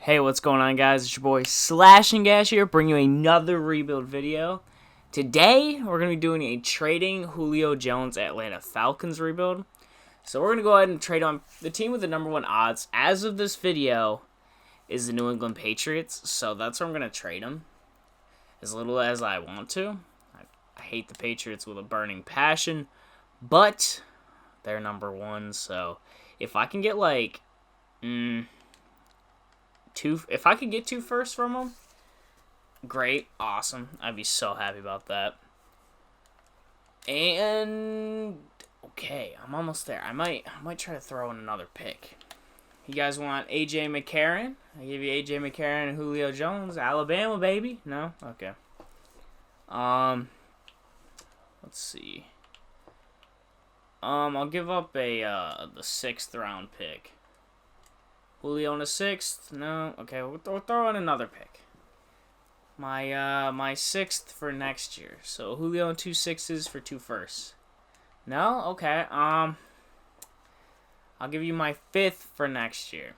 Hey, what's going on, guys? It's your boy Slash and Gash here, bringing you another rebuild video. Today, we're going to be doing a trading Julio Jones Atlanta Falcons rebuild. So we're going to go ahead and trade on the team with the number one odds. As of this video, is the New England Patriots. So that's where I'm going to trade them. As little as I want to. I hate the Patriots with a burning passion. But they're number one. So if I can get like... if I could get two firsts from them, great, awesome. I'd be so happy about that. And okay, I'm almost there. I might try to throw in another pick. You guys want AJ McCarron? I give you AJ McCarron and Julio Jones, Alabama baby. No, okay. Let's see. I'll give up the 6th round pick. Julio in a 6th? No. Okay, we'll throw in another pick. My 6th for next year. So Julio and 2 6s for 2 firsts. No? Okay. I'll give you my 5th for next year.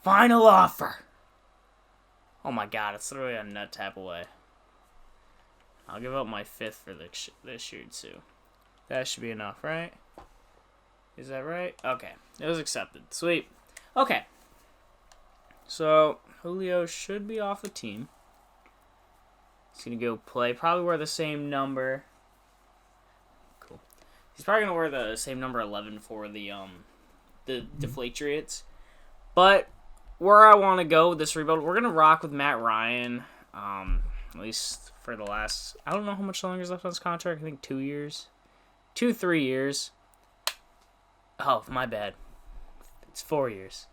Final offer. Oh my god, it's literally a nut tap away. I'll give up my 5th for this year too. That should be enough, right? Is that right? Okay. It was accepted. Sweet. Okay, so Julio should be off the team. He's going to go play, probably wear the same number. Cool. He's probably going to wear the same number 11 for the Deflatriots. But where I want to go with this rebuild, we're going to rock with Matt Ryan, at least for the last, I don't know how much longer is left on his contract. I think 2 years. 3 years. Oh, my bad. It's 4 years.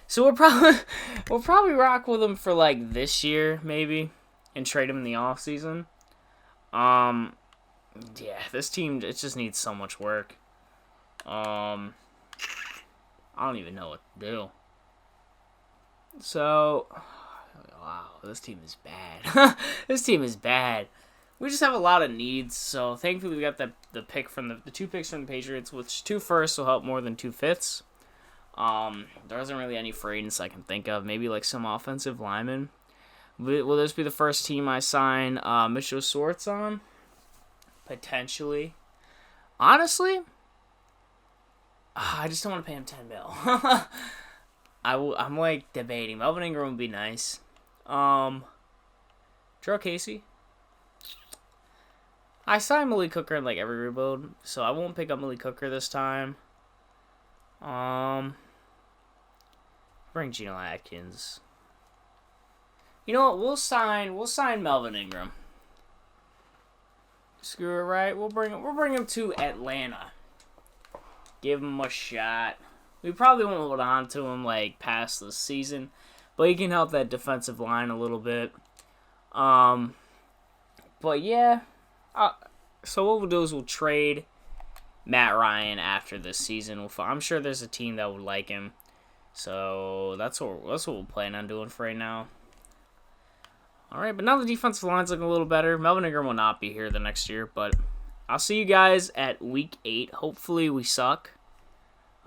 So we'll probably rock with him for like this year maybe and trade him in the offseason. Yeah, this team, it just needs so much work. I don't even know what to do. So wow, this team is bad. This team is bad. We just have a lot of needs, so thankfully we got the pick from the 2 picks from the Patriots, which 2 firsts will help more than 2 fifths. There isn't really any free agents I can think of. Maybe like some offensive linemen. Will this be the first team I sign Mitchell Swartz on? Potentially. Honestly, I just don't want to pay him $10 million. I'm like debating. Melvin Ingram would be nice. Jarrell Casey. I signed Malik Hooker in like every rebuild, so I won't pick up Malik Hooker this time. Bring Geno Atkins. You know what? We'll sign Melvin Ingram. Screw it, right? We'll bring him to Atlanta. Give him a shot. We probably won't hold on to him like past the season, but he can help that defensive line a little bit. But yeah. So what we'll do is we'll trade Matt Ryan after this season. I'm sure there's a team that would like him. So that's what we'll plan on doing for right now. Alright, but now the defensive line's looking a little better. Melvin Ingram will not be here the next year, but I'll see you guys at week 8. Hopefully we suck.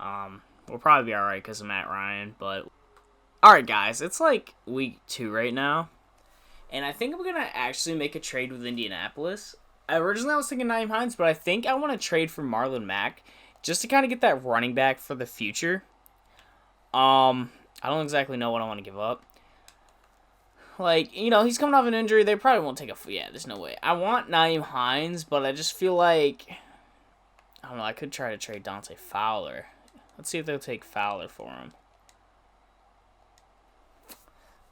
We'll probably be alright because of Matt Ryan, but alright guys, it's like week 2 right now. And I think I'm going to actually make a trade with Indianapolis. Originally I was thinking Nyheim Hines, but I think I want to trade for Marlon Mack just to kind of get that running back for the future. I don't exactly know what I want to give up. Like, you know, he's coming off an injury. They probably won't take yeah, there's no way. I want Nyheim Hines, but I just feel like, I don't know, I could try to trade Dante Fowler. Let's see if they'll take Fowler for him.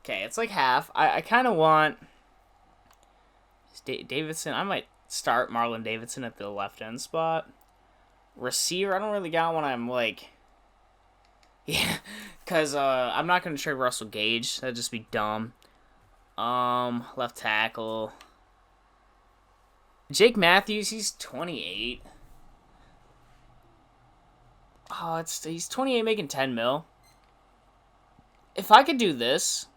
Okay, it's like half. I kind of want Davidson. I might start Marlon Davidson at the left end spot. Receiver, I don't really got one. I'm like, yeah, because I'm not going to trade Russell Gage. That'd just be dumb. Left tackle. Jake Matthews, he's 28. Oh, he's 28 making 10 mil. If I could do this,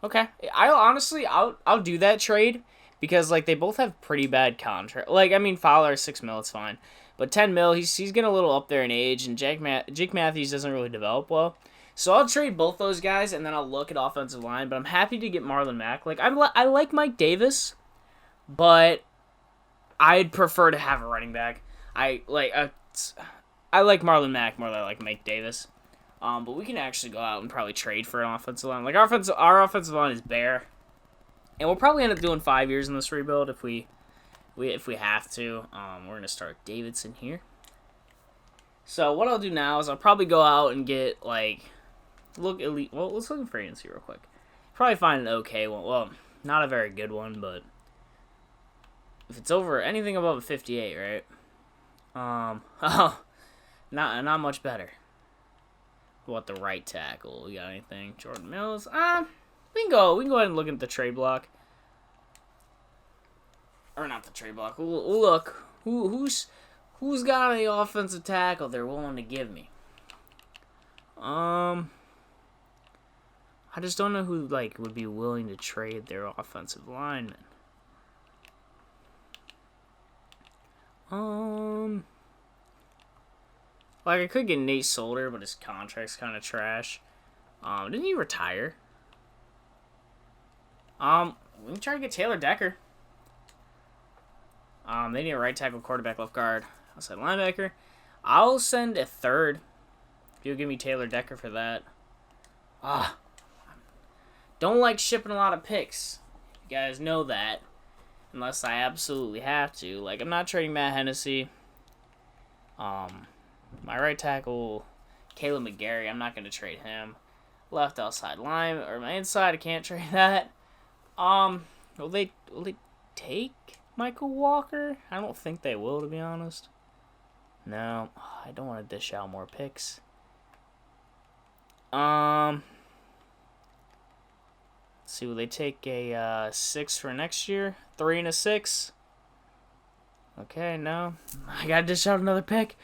okay. I'll do that trade because like they both have pretty bad contract. Like I mean, Fowler 6 mil, it's fine. But 10 mil, he's getting a little up there in age, and Jake Matthews doesn't really develop well. So I'll trade both those guys, and then I'll look at offensive line. But I'm happy to get Marlon Mack. Like I like Mike Davis, but I'd prefer to have a running back. I like Marlon Mack more than I like Mike Davis. But we can actually go out and probably trade for an offensive line. Like our offensive line is bare, and we'll probably end up doing 5 years in this rebuild if we have to. We're gonna start Davidson here. So what I'll do now is I'll probably go out and get like elite. Well, let's look in free agency real quick. Probably find an okay one. Well, not a very good one, but if it's over anything above 58, right? Not much better. What the right tackle? We got anything? Jordan Mills? We can go ahead and look at the trade block. Or not the trade block. We'll look. Who's got any offensive tackle they're willing to give me? I just don't know who like would be willing to trade their offensive lineman. Like I could get Nate Solder, but his contract's kind of trash. Didn't he retire? We can try to get Taylor Decker. They need a right tackle, quarterback, left guard, outside linebacker. I'll send a third. If you'll give me Taylor Decker for that. Don't like shipping a lot of picks. You guys know that. Unless I absolutely have to. Like, I'm not trading Matt Hennessy. My right tackle, Caleb McGarry, I'm not going to trade him. Left outside line, or my inside, I can't trade that. Will they take Michael Walker? I don't think they will, to be honest. No, I don't want to dish out more picks. Let's see, will they take a 6 for next year? 3 and a 6? Okay, no. I gotta dish out another pick.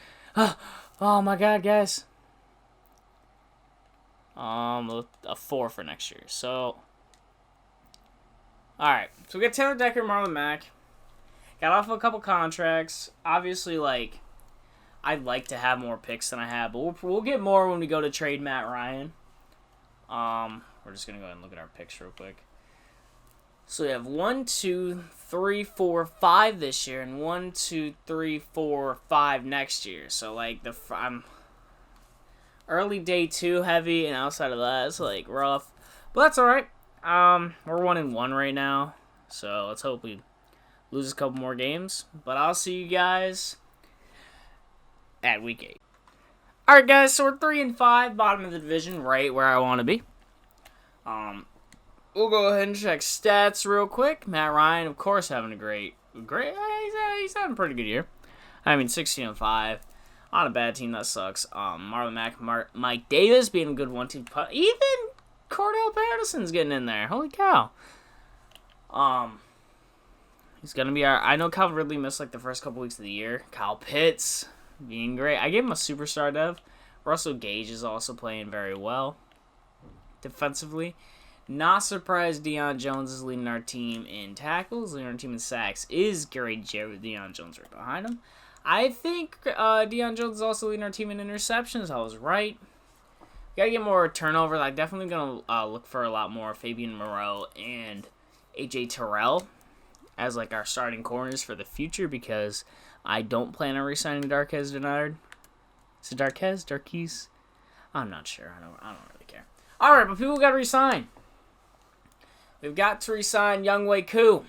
Oh my god, guys. A 4 for next year. So, alright. So we got Taylor Decker, Marlon Mack. Got off a couple contracts. Obviously, like, I'd like to have more picks than I have, but we'll get more when we go to trade Matt Ryan. We're just gonna go ahead and look at our picks real quick. So we have 1, 2, 3, 4, 5 this year, and 1, 2, 3, 4, 5 next year. So like I'm early day 2 heavy, and outside of that, it's like rough, but that's all right. We're 1-1 right now, so let's hope we lose a couple more games. But I'll see you guys at week 8. All right, guys. So we're 3-5, bottom of the division, right where I want to be. We'll go ahead and check stats real quick. Matt Ryan, of course, having a great. He's having a pretty good year. I mean, 16-5 on a bad team that sucks. Marlon Mack, Mike Davis being a good 1-2 putt. Even Cordell Patterson's getting in there. Holy cow. He's gonna be our. I know Calvin Ridley missed like the first couple weeks of the year. Kyle Pitts being great. I gave him a superstar dev. Russell Gage is also playing very well defensively. Not surprised Deion Jones is leading our team in tackles, leading our team in sacks. Is Gary Jerry with Deion Jones right behind him. I think Deion Jones is also leading our team in interceptions. I was right. Gotta get more turnovers. I'm definitely gonna look for a lot more Fabian Moreau and AJ Terrell as like our starting corners for the future, because I don't plan on re-signing Darqueze Dennard. Is it Darqueze? I'm not sure. I don't really care. All right, but people got to re-sign. We've got to re-sign Younghoe Koo.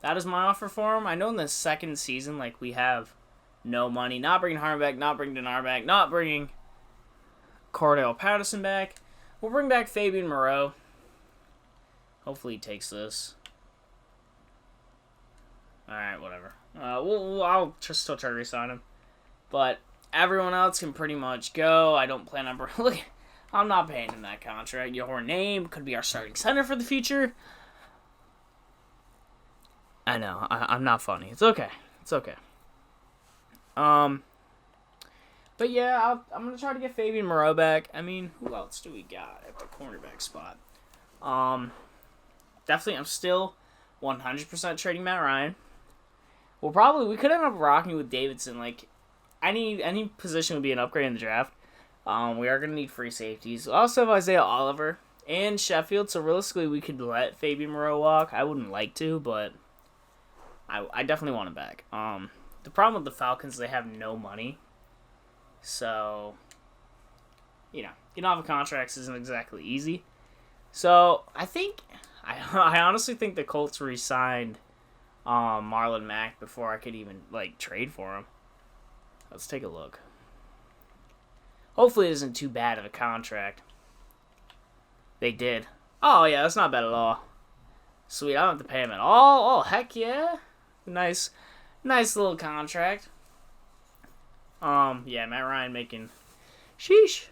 That is my offer for him. I know in the second season, like, we have no money. Not bringing Harmon back, not bringing Dennard back, not bringing Cordell Patterson back. We'll bring back Fabian Moreau. Hopefully he takes this. Alright, whatever. I'll just still try to re-sign him. But everyone else can pretty much go. I don't plan on... Look, I'm not paying him that contract. Your name could be our starting center for the future. I know. I'm not funny. It's okay. It's okay. But yeah, I'm going to try to get Fabian Moreau back. I mean, who else do we got at the cornerback spot? Definitely, I'm still 100% trading Matt Ryan. We could end up rocking with Davidson. Like, any position would be an upgrade in the draft. We are going to need free safeties. We also have Isaiah Oliver and Sheffield, so realistically we could let Fabian Moreau walk. I wouldn't like to, but I definitely want him back. The problem with the Falcons, they have no money. So, getting off of contracts isn't exactly easy. So, I honestly think the Colts re-signed Marlon Mack before I could even, trade for him. Let's take a look. Hopefully it isn't too bad of a contract. They did. Oh, yeah, that's not bad at all. Sweet, I don't have to pay him at all. Oh, heck yeah. Nice little contract. Yeah, Matt Ryan making sheesh.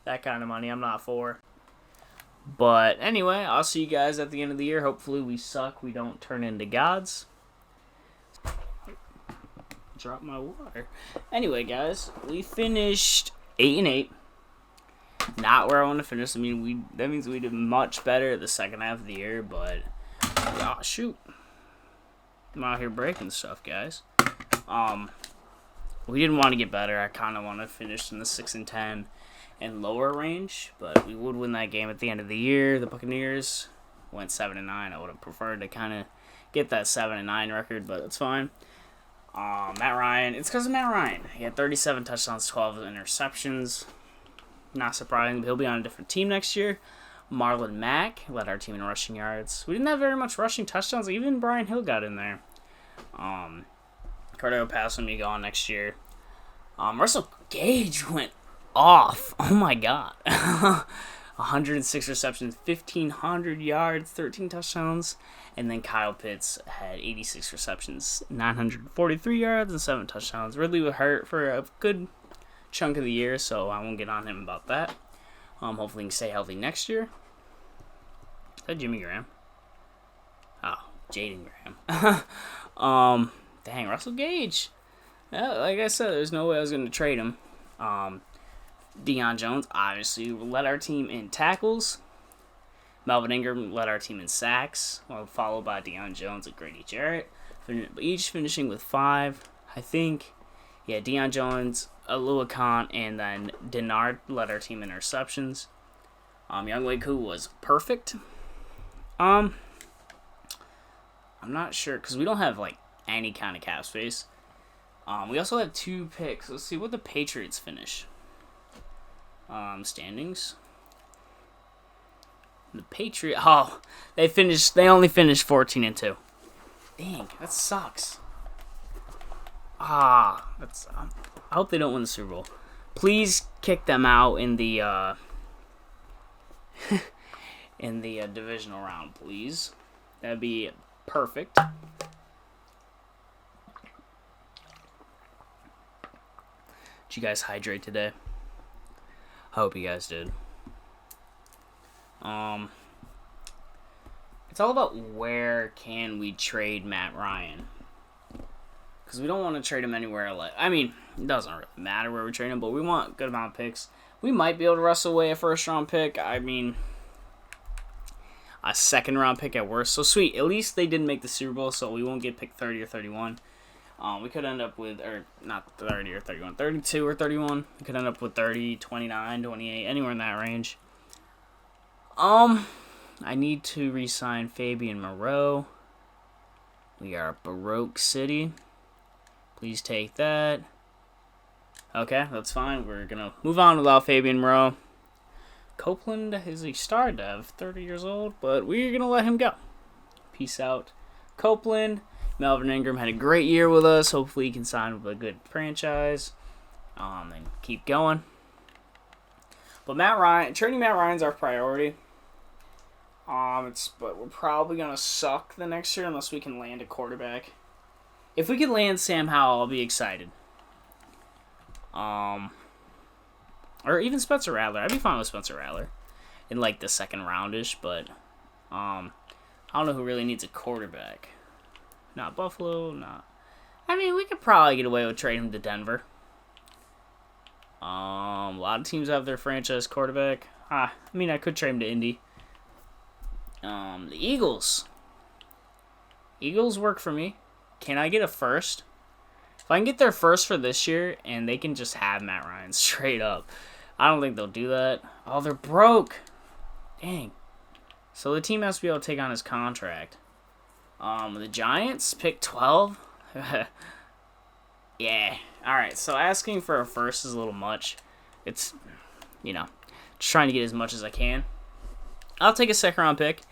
That kind of money I'm not for. But anyway, I'll see you guys at the end of the year. Hopefully we suck. We don't turn into gods. Drop my water. Anyway, guys, we finished 8-8. Not where I want to finish. I mean, that means we did much better the second half of the year, but oh shoot, I'm out here breaking stuff, guys. We didn't want to get better. I kind of want to finish in the 6-10 and lower range, but we would win that game at the end of the year. The Buccaneers went 7-9. I would have preferred to kind of get that 7-9 record, but it's fine. Matt Ryan. It's because of Matt Ryan. He had 37 touchdowns, 12 interceptions. Not surprising, but he'll be on a different team next year. Marlon Mack led our team in rushing yards. We didn't have very much rushing touchdowns. Even Brian Hill got in there. Cordero Pass will be gone next year. Russell Gage went off. Oh my god. 106 receptions, 1,500 yards, 13 touchdowns. And then Kyle Pitts had 86 receptions, 943 yards, and 7 touchdowns. Ridley was hurt for a good chunk of the year, so I won't get on him about that. Hopefully he can stay healthy next year. Is that Jimmy Graham? Oh, Jaden Graham. Dang, Russell Gage. Yeah, like I said, there's no way I was going to trade him. Deion Jones obviously led our team in tackles. Melvin Ingram led our team in sacks, followed by Deion Jones and Grady Jarrett, each finishing with 5. I think, yeah, Deion Jones, Alua Khan, and then Denard led our team in interceptions. Younghoe Koo was perfect. I'm not sure, because we don't have, any kind of cap space. We also have 2 picks. Let's see what the Patriots finish. Standings. The Patriots. Oh, they only finished 14-2. Dang, that sucks. I hope they don't win the Super Bowl. Please kick them out in the divisional round, please. That'd be perfect. Did you guys hydrate today? I hope you guys did. It's all about where can we trade Matt Ryan. Because we don't want to trade him anywhere. It doesn't really matter where we trade him, but we want a good amount of picks. We might be able to wrestle away a first-round pick. A second-round pick at worst. So sweet. At least they didn't make the Super Bowl, so we won't get picked 30 or 31. We could end up with, or not 30 or 31, 32 or 31. We could end up with 30, 29, 28, anywhere in that range. I need to re-sign Fabian Moreau. We are Baroque City. Please take that. Okay, that's fine. We're going to move on without Fabian Moreau. Copeland is a star dev, 30 years old, but we're going to let him go. Peace out, Copeland. Melvin Ingram had a great year with us. Hopefully he can sign with a good franchise and keep going. But trading Matt Ryan's our priority. But we're probably going to suck the next year unless we can land a quarterback. If we can land Sam Howell, I'll be excited. Or even Spencer Rattler. I'd be fine with Spencer Rattler in the second roundish, but I don't know who really needs a quarterback. Not Buffalo, not. We could probably get away with trading him to Denver. A lot of teams have their franchise quarterback. I could trade him to Indy. The Eagles. Eagles work for me. Can I get a first? If I can get their first for this year, and they can just have Matt Ryan straight up, I don't think they'll do that. Oh, they're broke. Dang. So the team has to be able to take on his contract. The Giants pick 12. Yeah. All right. So asking for a first is a little much. It's, just trying to get as much as I can. I'll take a second round pick.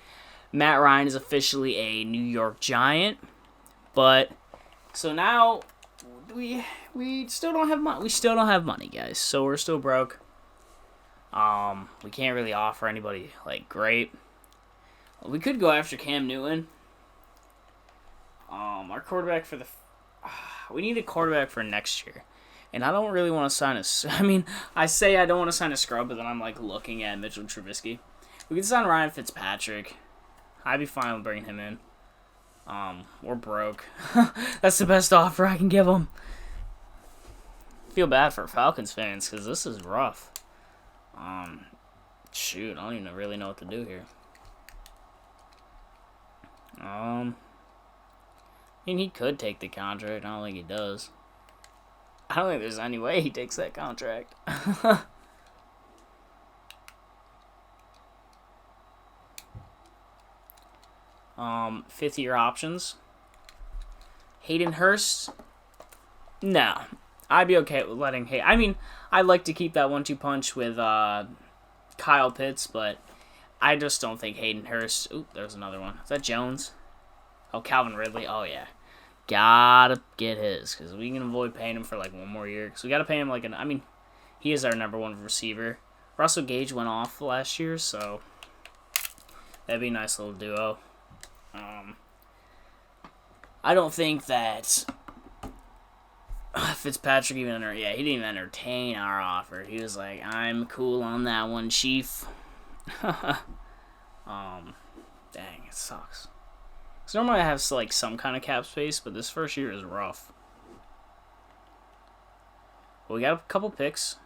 Matt Ryan is officially a New York Giant, but so now we still don't have money. We still don't have money, guys. So we're still broke. We can't really offer anybody like great. We could go after Cam Newton. Our quarterback for we need a quarterback for next year. And I don't really want to sign I say I don't want to sign a scrub, but then I'm like looking at Mitchell Trubisky. We could sign Ryan Fitzpatrick. I'd be fine with bringing him in. We're broke. That's the best offer I can give him. Feel bad for Falcons fans because this is rough. Shoot, I don't even really know what to do here. He could take the contract. I don't think he does. I don't think there's any way he takes that contract. Fifth-year options. Hayden Hurst. No. I'd be okay with letting I'd like to keep that 1-2 punch with Kyle Pitts, but I just don't think Hayden Hurst. Oop, there's another one. Is that Jones? Oh, Calvin Ridley. Oh, yeah. Gotta get his, because we can avoid paying him for like one more year. Because we gotta pay him he is our number one receiver. Russell Gage went off last year, so that'd be a nice little duo. I don't think that Fitzpatrick he didn't even entertain our offer. He was like, I'm cool on that one, chief. Dang, it sucks. So normally I have like some kind of cap space, but this first year is rough. Well, we got a couple picks.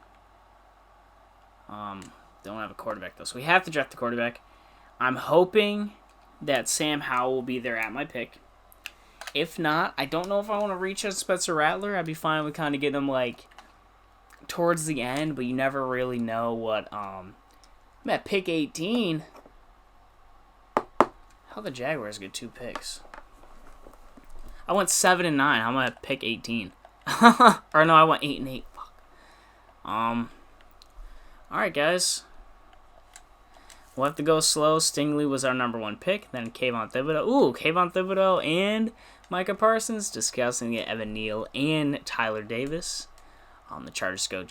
Don't have a quarterback though, so we have to draft the quarterback. I'm hoping that Sam Howell will be there at my pick. If not, I don't know if I want to reach out Spencer Rattler. I'd be fine with kind of getting him like towards the end, but you never really know what. I'm at pick 18. How the Jaguars get 2 picks? I went 7 and 9. How am I at pick 18? Or no, I went 8 and 8. Fuck. All right, guys. We'll have to go slow. Stingley was our number 1 pick. Then Kayvon Thibodeau. Ooh, Kayvon Thibodeau and Micah Parsons. Discussing it, Evan Neal and Tyler Davis. The Chargers go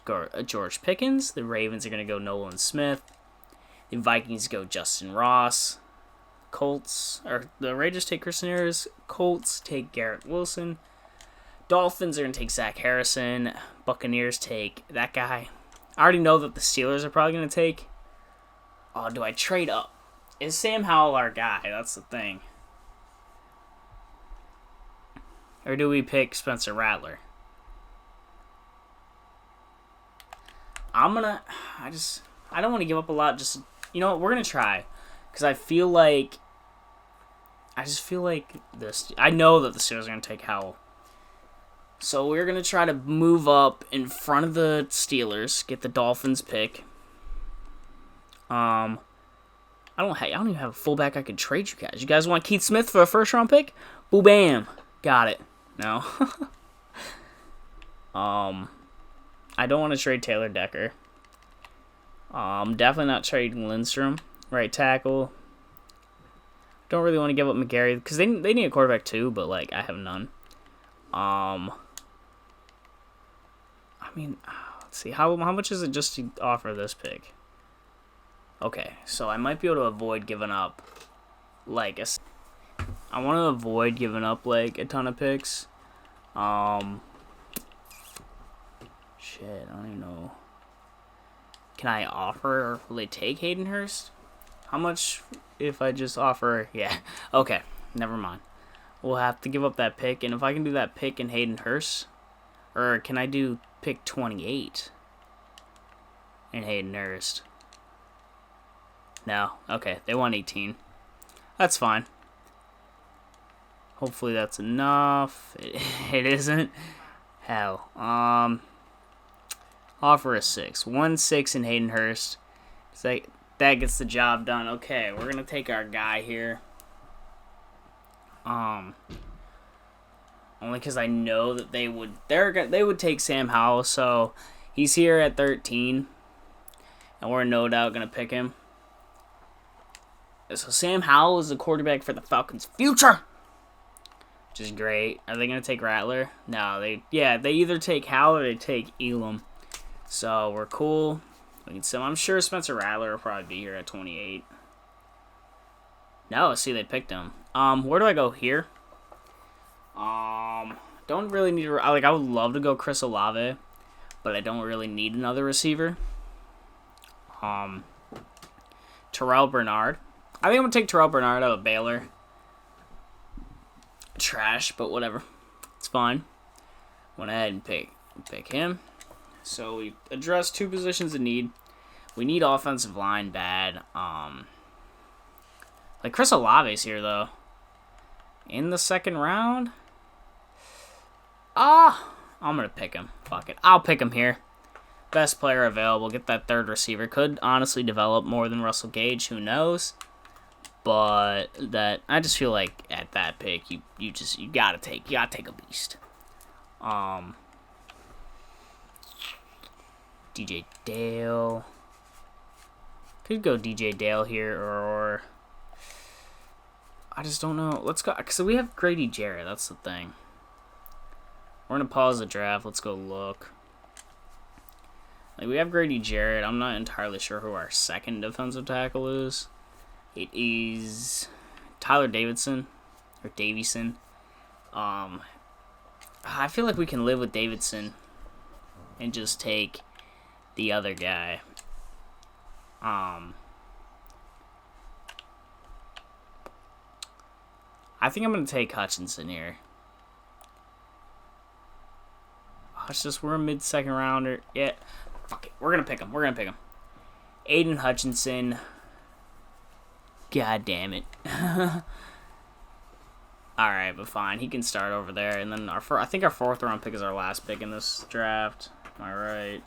George Pickens. The Ravens are going to go Nolan Smith. The Vikings go Justin Ross. The Raiders take Chris Ayers. Colts take Garrett Wilson. Dolphins are going to take Zach Harrison. Buccaneers take that guy. I already know that the Steelers are probably going to take. Oh, do I trade up? Is Sam Howell our guy? That's the thing. Or do we pick Spencer Rattler? I don't want to give up a lot. Just, you know what? We're going to try. Because I just feel like this. I know that the Steelers are going to take Howell. So we're going to try to move up in front of the Steelers, get the Dolphins pick. I don't even have a fullback I could trade you guys. You guys want Keith Smith for a first-round pick? Boo bam. Got it. No. I don't want to trade Taylor Decker. Definitely not trading Lindstrom. Right tackle. Don't really want to give up McGarry because they need a quarterback too, but like I have none. Let's see how much is it just to offer this pick? Okay, so I might be able to avoid giving up like I want to avoid giving up like a ton of picks. Shit, I don't even know. Can I offer or will they take Hayden Hurst? How much if I just offer? Yeah. Okay, never mind. We'll have to give up that pick, and if I can do that pick in Hayden Hurst, or can I do pick 28 in Hayden Hurst? No. Okay, they want 18. That's fine. Hopefully that's enough. It isn't. Hell. Offer a 6. 1-6 in Hayden Hurst. It's like, that gets the job done. Okay, we're going to take our guy here. Only because I know that they would take Sam Howell, so he's here at 13, and we're no doubt going to pick him. So Sam Howell is the quarterback for the Falcons' future, which is great. Are they going to take Rattler? No, they either take Howell or they take Elam. So we're cool. I'm sure Spencer Rattler will probably be here at 28. No, see, they picked him. Where do I go here? Don't really need I would love to go Chris Olave, but I don't really need another receiver. Terrell Bernard. I think I'm gonna take Terrell Bernard out of Baylor. Trash, but whatever. It's fine. Went ahead and pick him. So we addressed 2 positions in need. We need offensive line bad. Like Chris Olave's here though. In the 2nd round. I'm gonna pick him. Fuck it. I'll pick him here. Best player available. Get that 3rd receiver. Could honestly develop more than Russell Gage. Who knows? But I just feel like at that pick, you gotta take a beast. DJ Dale. Could go DJ Dale here, or I just don't know. Let's go. So we have Grady Jarrett. That's the thing. We're going to pause the draft. Let's go look. Like, we have Grady Jarrett. I'm not entirely sure who our 2nd defensive tackle is. It is Tyler Davidson. Or Davison. I feel like we can live with Davidson. And just take the other guy. I think I'm going to take Hutchinson here. It's just we're a mid-2nd rounder. Yeah, fuck it. We're gonna pick him. Aiden Hutchinson. God damn it. All right, but fine. He can start over there, and then I think our 4th round pick is our last pick in this draft. Am I right?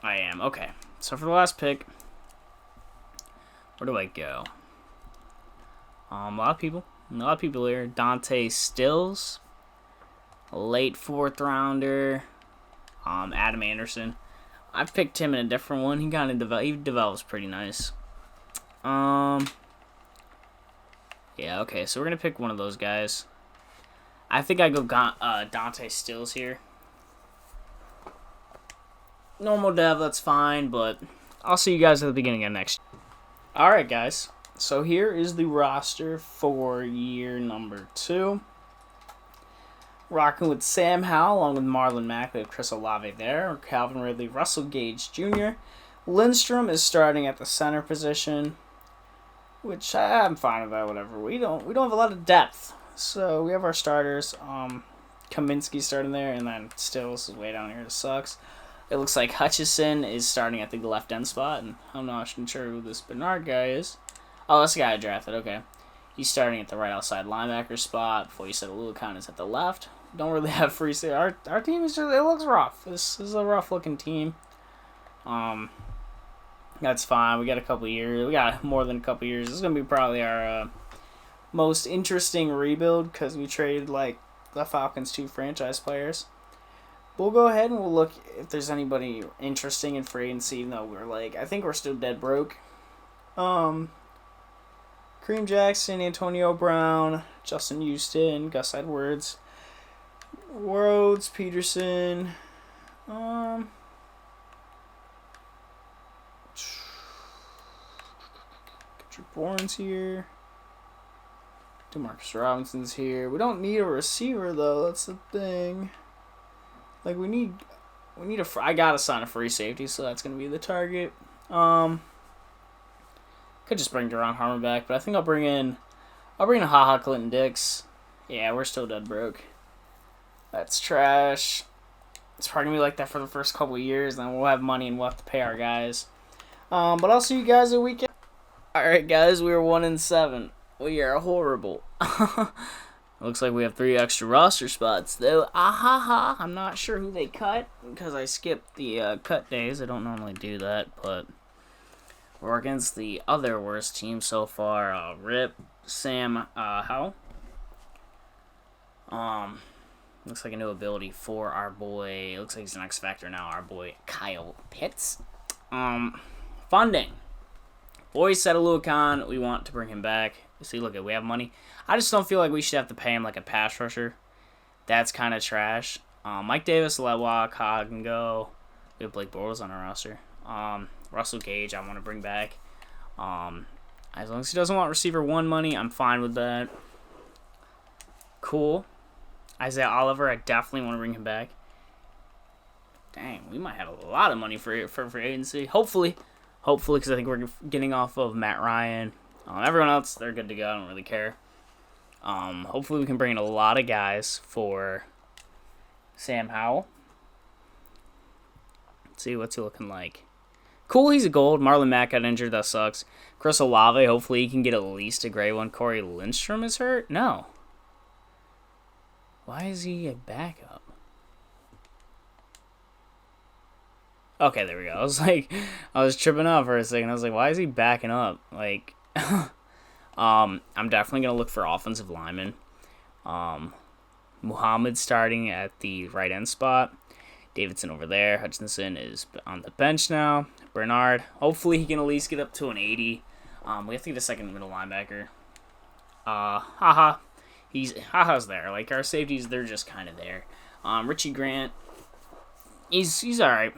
I am. Okay. So for the last pick, where do I go? A lot of people here. Dante Stills. Late 4th rounder, Adam Anderson. I picked him in a different one. He kind of he develops pretty nice. Yeah, okay. So we're gonna pick one of those guys. I think I go Dante Stills here. Normal dev, that's fine, but I'll see you guys at the beginning of next year. All right, guys. So here is the roster for year number 2. Rocking with Sam Howell, along with Marlon Mack. We have Chris Olave there. Calvin Ridley, Russell Gage Jr. Lindstrom is starting at the center position, which I'm fine with that. Whatever. We don't have a lot of depth, so we have our starters. Kaminsky starting there, and then Stills is way down here. It sucks. It looks like Hutchison is starting at the left end spot, and I'm not sure who this Bernard guy is. Oh, that's the guy I drafted. Okay. He's starting at the right outside linebacker spot. Before you said Lucan is at the left. Don't really have free safety. Our team is just, it looks rough. This is a rough looking team. That's fine. We got a couple years. We got more than a couple years. This is gonna be probably our most interesting rebuild because we traded like the Falcons 2 franchise players. We'll go ahead and we'll look if there's anybody interesting in free agency. Even though I think we're still dead broke. Kareem Jackson, Antonio Brown, Justin Houston, Gus Edwards, Rhodes, Peterson, Kendrick Bourne's here, DeMarcus Robinson's here. We don't need a receiver though. That's the thing. Like we need I gotta sign a free safety, so that's gonna be the target. Could just bring Deron Harmon back, but I think I'll bring in HaHa Clinton Dix. Yeah, we're still dead broke. That's trash. It's probably going to be like that for the first couple of years, then we'll have money and we'll have to pay our guys. But I'll see you guys a weekend. Alright guys, we are 1-7. We are horrible. It looks like we have 3 extra roster spots, though. Ahaha. I'm not sure who they cut because I skipped the cut days. I don't normally do that, but we're against the other worst team so far. Rip Sam Howell. Looks like a new ability for our boy. Looks like he's an X Factor now. Our boy Kyle Pitts. Funding. Boy Sedaluakan, we want to bring him back. See, look, we have money. I just don't feel like we should have to pay him like a pass rusher. That's kind of trash. Mike Davis, let walk. Hog and go. We have Blake Bortles on our roster. Russell Gage, I want to bring back. As long as he doesn't want receiver 1 money, I'm fine with that. Cool. Isaiah Oliver, I definitely want to bring him back. Dang, we might have a lot of money for free agency. Hopefully, because I think we're getting off of Matt Ryan. Everyone else, they're good to go. I don't really care. Hopefully, we can bring in a lot of guys for Sam Howell. Let's see, what's he looking like? Cool, he's a gold. Marlon Mack got injured. That sucks. Chris Olave, hopefully he can get at least a gray one. Corey Lindstrom is hurt? No. Why is he a backup? Okay, there we go. I was tripping out for a second. I was like, why is he backing up? Like, I'm definitely going to look for offensive linemen. Muhammad starting at the right end spot. Davidson over there. Hutchinson is on the bench now. Bernard, hopefully he can at least get up to an 80. We have to get a second middle linebacker. Haha's there. Like, our safeties, they're just kind of there. Richie Grant, he's all right.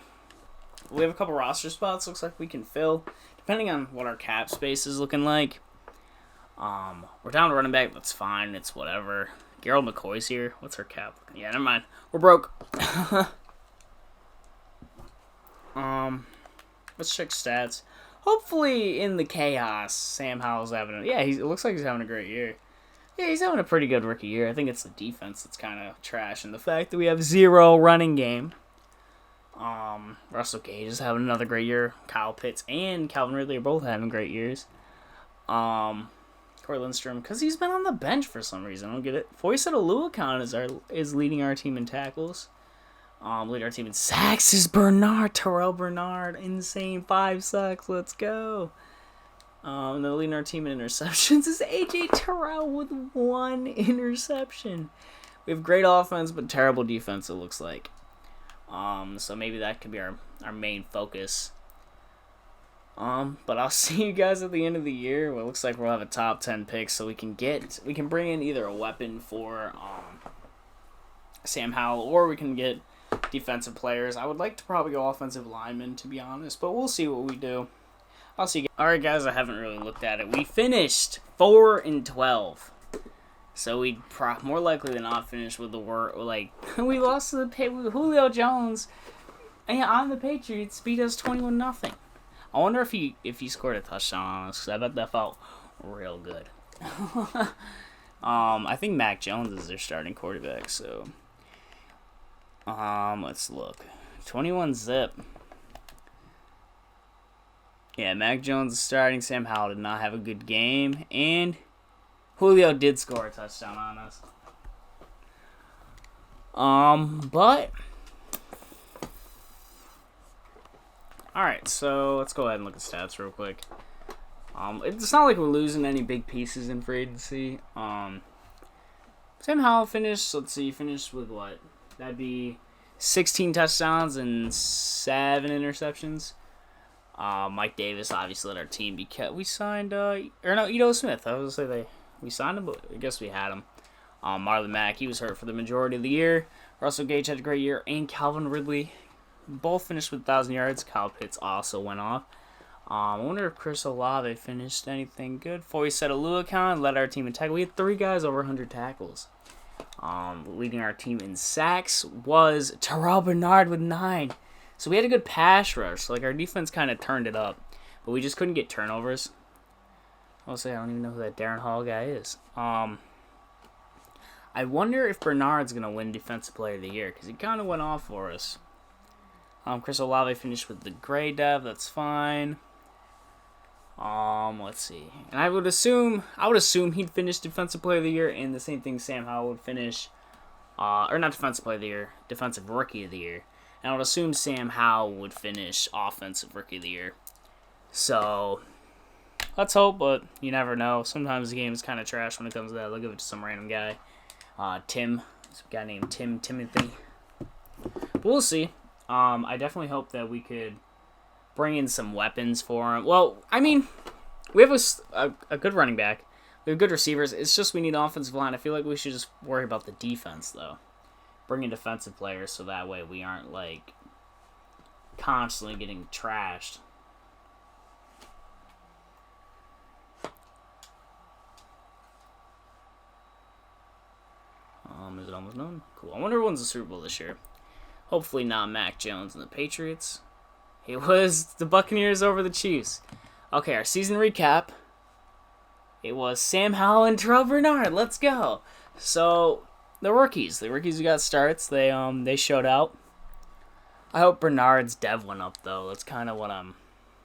We have a couple roster spots looks like we can fill, depending on what our cap space is looking like. We're down to running back. That's fine. It's whatever. Gerald McCoy's here. What's our cap? Yeah, never mind. We're broke. Let's check stats. Hopefully, in the chaos, Sam Howell's having it looks like he's having a great year. Yeah, he's having a pretty good rookie year. I think it's the defense that's kind of trash, and the fact that we have 0 running game. Russell Gage is having another great year. Kyle Pitts and Calvin Ridley are both having great years. Corey Lindstrom, because he's been on the bench for some reason. I don't get it. Foy Sedaluakan is leading our team in tackles. Leading our team in sacks is Terrell Bernard. Insane 5 sacks. Let's go. And then leading our team in interceptions is AJ Terrell with 1 interception. We have great offense, but terrible defense, it looks like. So maybe that could be our main focus. But I'll see you guys at the end of the year. Well, it looks like we'll have a top 10 pick, so we can bring in either a weapon for Sam Howell, or we can get defensive players. I would like to probably go offensive linemen, to be honest, but we'll see what we do. I'll see you guys. Alright, guys, I haven't really looked at it. We finished 4-12. So we'd more likely than not finish with the word, like, we lost to with Julio Jones on the Patriots, beat us 21-0. I wonder if he scored a touchdown on us, because I bet that felt real good. I think Mac Jones is their starting quarterback, so let's look. 21-zip. Yeah, Mac Jones is starting. Sam Howell did not have a good game, and Julio did score a touchdown on us. But alright, so let's go ahead and look at stats real quick. It's not like we're losing any big pieces in free agency. Sam Howell finished with what? That'd be 16 touchdowns and 7 interceptions. Mike Davis obviously led our team because we signed Ito Smith. I was gonna say we signed him, but I guess we had him. Marlon Mack, he was hurt for the majority of the year. Russell Gage had a great year, and Calvin Ridley both finished with 1,000 yards. Kyle Pitts also went off. I wonder if Chris Olave finished anything good. Foy Sedaluakan led our team in tackles. We had 3 guys over 100 tackles. Leading our team in sacks was Terrell Bernard with 9. So we had a good pass rush. Like, our defense kind of turned it up, but we just couldn't get turnovers. I'll say I don't even know who that Darren Hall guy is. I wonder if Bernard's going to win Defensive Player of the Year, because he kind of went off for us. Chris Olave finished with the gray dev. That's fine. Let's see. And I would assume he'd finish Defensive Player of the Year, and the same thing Sam Howell would finish, or not Defensive Player of the Year, Defensive Rookie of the Year. And I would assume Sam Howell would finish Offensive Rookie of the Year. So, let's hope, but you never know. Sometimes the game is kind of trash when it comes to that. They'll give it to some random guy. Tim. Some guy named Timothy. But we'll see. I definitely hope that we could bring in some weapons for him. Well, I mean, we have a good running back. We have good receivers. It's just we need offensive line. I feel like we should just worry about the defense, though. Bring in defensive players so that way we aren't, like, constantly getting trashed. Is it almost done? Cool. I wonder who wins the Super Bowl this year. Hopefully not Mac Jones and the Patriots. It was the Buccaneers over the Chiefs. Okay, our season recap. It was Sam Howell and Terrell Bernard. Let's go. So, the rookies who got starts, they showed out. I hope Bernard's dev went up, though. That's kind of what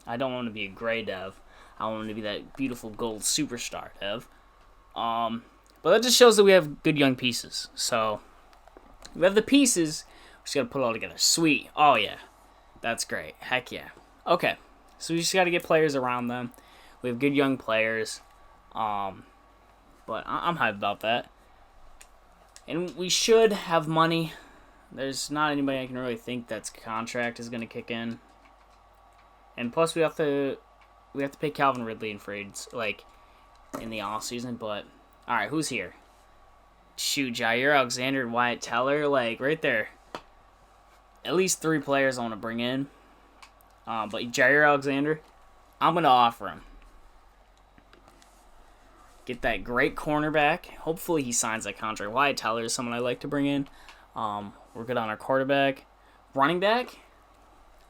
I don't want to be a gray dev. I want him to be that beautiful gold superstar dev. But that just shows that we have good young pieces. So, we have the pieces. We just got to put it all together. Sweet. Oh, yeah. That's great. Heck yeah. Okay. So, we just got to get players around them. We have good young players. But I'm hyped about that. And we should have money. There's not anybody I can really think that's contract is going to kick in. And plus, we have to pay Calvin Ridley in trades, like, in the offseason, but... Alright, who's here? Shoot, Jair Alexander and Wyatt Teller, like, right there. At least 3 players I want to bring in. But Jair Alexander, I'm going to offer him. Get that great cornerback. Hopefully he signs that contract. Wyatt Teller is someone I like to bring in. We're good on our quarterback. Running back,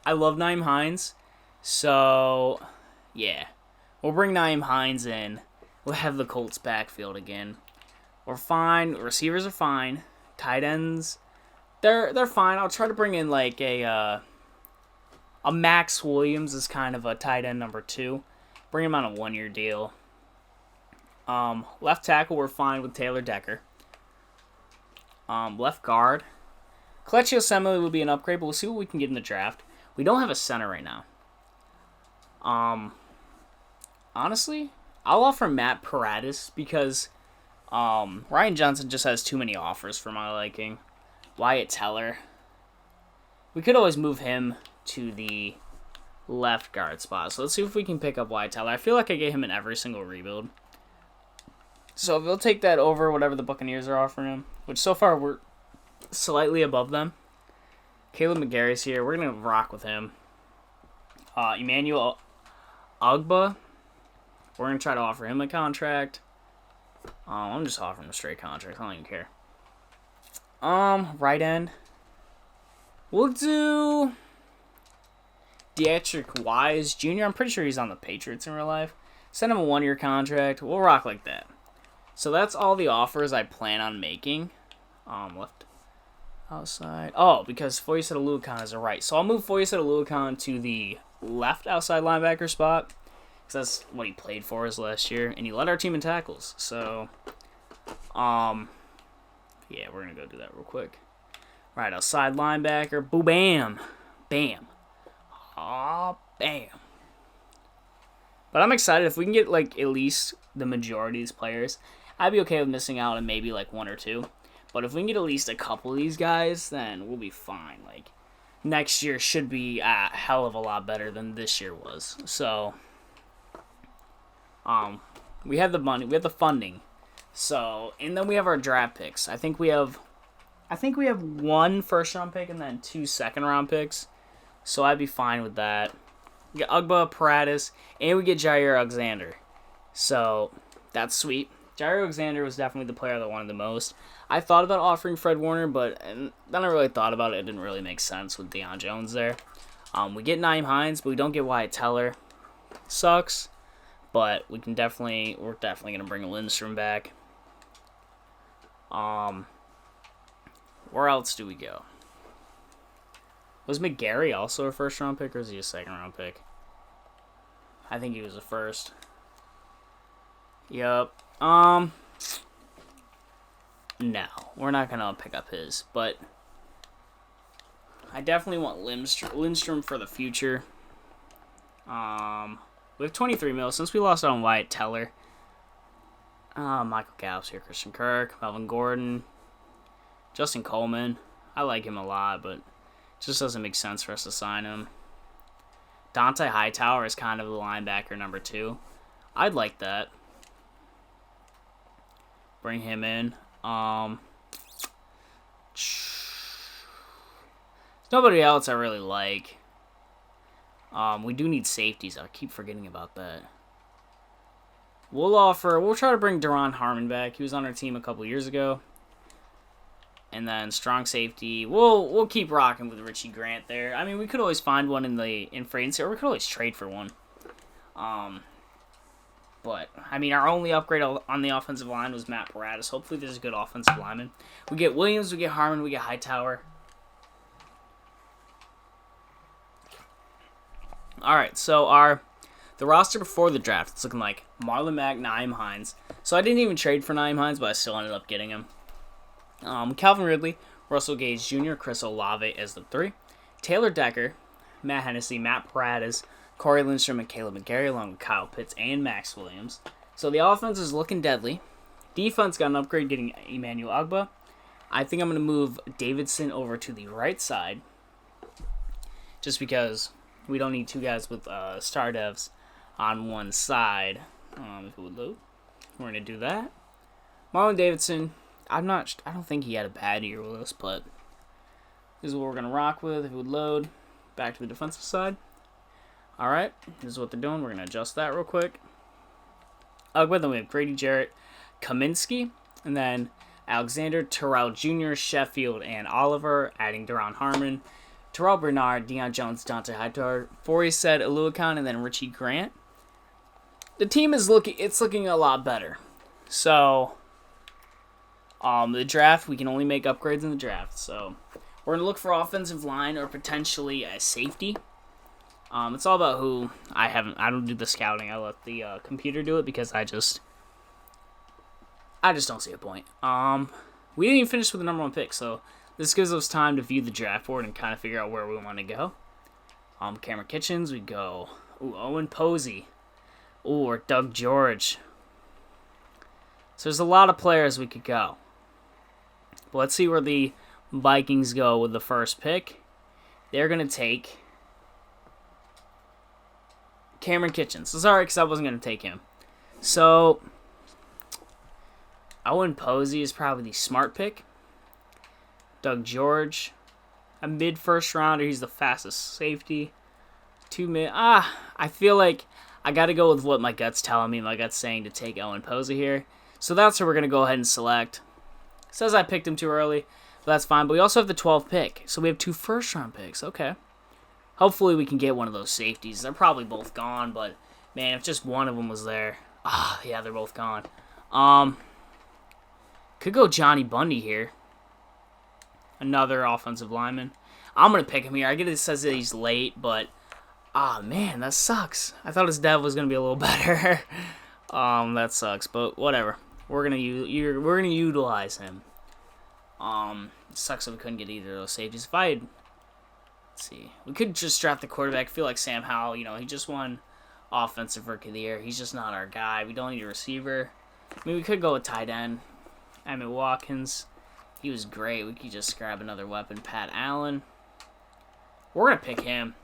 I love Nyheim Hines. So, yeah. We'll bring Nyheim Hines in. We'll have the Colts backfield again. We're fine. Receivers are fine. Tight ends, they're fine. I'll try to bring in like a Max Williams as kind of a tight end number 2. Bring him on a 1-year deal. Left tackle, we're fine with Taylor Decker. Left guard, Kelechi Osemele will be an upgrade, but we'll see what we can get in the draft. We don't have a center right now. Honestly, I'll offer Matt Paradis because Ryan Johnson just has too many offers for my liking. Wyatt Teller. We could always move him to the left guard spot. So let's see if we can pick up Wyatt Teller. I feel like I get him in every single rebuild. So we'll take that over whatever the Buccaneers are offering him, which so far we're slightly above them. Caleb McGarry's here. We're going to rock with him. Emmanuel Ogbah. We're going to try to offer him a contract. I'm just offering him a straight contract. I don't even care. Right end. We'll do Dietrich Wise Jr. I'm pretty sure he's on the Patriots in real life. Send him a 1-year contract. We'll rock like that. So that's all the offers I plan on making. Left outside. Oh, because Foyesade Oluokun is a right. So I'll move Foyesade Oluokun to the left outside linebacker spot. Because that's what he played for us last year. And he led our team in tackles. So, yeah, we're going to go do that real quick. Right outside linebacker. Boo bam. Bam. Aw, bam. But I'm excited. If we can get, like, at least the majority of these players, I'd be okay with missing out on maybe, like, 1 or 2. But if we can get at least a couple of these guys, then we'll be fine. Like, next year should be a hell of a lot better than this year was. So, we have the money, we have the funding. So, and then we have our draft picks. I think we have 1 first-round pick and then 2 second-round picks. So I'd be fine with that. We get Ogbah, Paradis, and we get Jair Alexander. So, that's sweet. Jair Alexander was definitely the player that I wanted the most. I thought about offering Fred Warner, but then I really thought about it. It didn't really make sense with Deion Jones there. We get Nyheim Hines, but we don't get Wyatt Teller. Sucks, but we're definitely going to bring Lindstrom back. Where else do we go? Was McGarry also a first-round pick, or is he a second-round pick? I think he was the first. Yep. No, we're not gonna pick up his, but I definitely want Lindstrom for the future. We have 23 mil since we lost out on Wyatt Teller. Michael Gallups here, Christian Kirk, Melvin Gordon, Justin Coleman. I like him a lot, but it just doesn't make sense for us to sign him. Dante Hightower is kind of the linebacker number 2. I'd like that. Bring him in. Nobody else I really like. We do need safeties. I keep forgetting about that. We'll try to bring Deron Harmon back. He was on our team a couple years ago. And then strong safety. We'll keep rocking with Richie Grant there. I mean, we could always find one in free agency, or we could always trade for one. But I mean, our only upgrade on the offensive line was Matt Paradis. Hopefully, there's a good offensive lineman. We get Williams, we get Harmon, we get Hightower. All right, so the roster before the draft, it's looking like Marlon Mack, Nyheim Hines. So I didn't even trade for Nyheim Hines, but I still ended up getting him. Calvin Ridley, Russell Gage Jr., Chris Olave as the 3. Taylor Decker, Matt Hennessy, Matt Paradis, Corey Lindstrom, and Caleb McGarry, along with Kyle Pitts and Max Williams. So the offense is looking deadly. Defense got an upgrade getting Emmanuel Ogbah. I think I'm going to move Davidson over to the right side, just because we don't need 2 guys with star devs on one side. If it would load, we're going to do that. Marlon Davidson, I don't think he had a bad year with us, but this is what we're going to rock with. If it would load, back to the defensive side. All right, this is what they're doing. We're going to adjust that real quick. Then we have Grady Jarrett, Kaminsky, and then Alexander, Terrell Jr., Sheffield, and Oliver, adding Deron Harmon, Terrell Bernard, Deion Jones, Dante Hightower, Fourier, Iluakon, and then Richie Grant. The team is looking a lot better. So, the draft, we can only make upgrades in the draft. So, we're going to look for offensive line or potentially a safety. It's all about who. I don't do the scouting. I let the computer do it because I just don't see a point. We didn't even finish with the number 1 pick, so this gives us time to view the draft board and kind of figure out where we want to go. Cameron Kitchens, we go. Owen Posey. Or Doug George. So there's a lot of players we could go. But let's see where the Vikings go with the first pick. They're going to take Cameron Kitchens. Sorry, because I wasn't going to take him. So, Owen Posey is probably the smart pick. Doug George, a mid-first rounder. He's the fastest safety. 2 mid. I feel like I got to go with what my gut's telling me. My gut's saying to take Owen Posey here. So that's who we're going to go ahead and select. It says I picked him too early, but that's fine. But we also have the 12th pick. So we have 2 first-round picks. Okay. Hopefully we can get one of those safeties. They're probably both gone, but, man, if just one of them was there. Yeah, they're both gone. Could go Johnny Bundy here. Another offensive lineman. I'm going to pick him here. I get it says that he's late, but, man, that sucks. I thought his dev was going to be a little better. That sucks, but whatever. We're going to utilize him. It sucks that we couldn't get either of those safeties. If I had... Let's see. We could just draft the quarterback. I feel like Sam Howell, he just won Offensive Rookie of the Year. He's just not our guy. We don't need a receiver. I mean, we could go with tight end. Emmett Watkins. He was great. We could just grab another weapon. Pat Allen. We're going to pick him.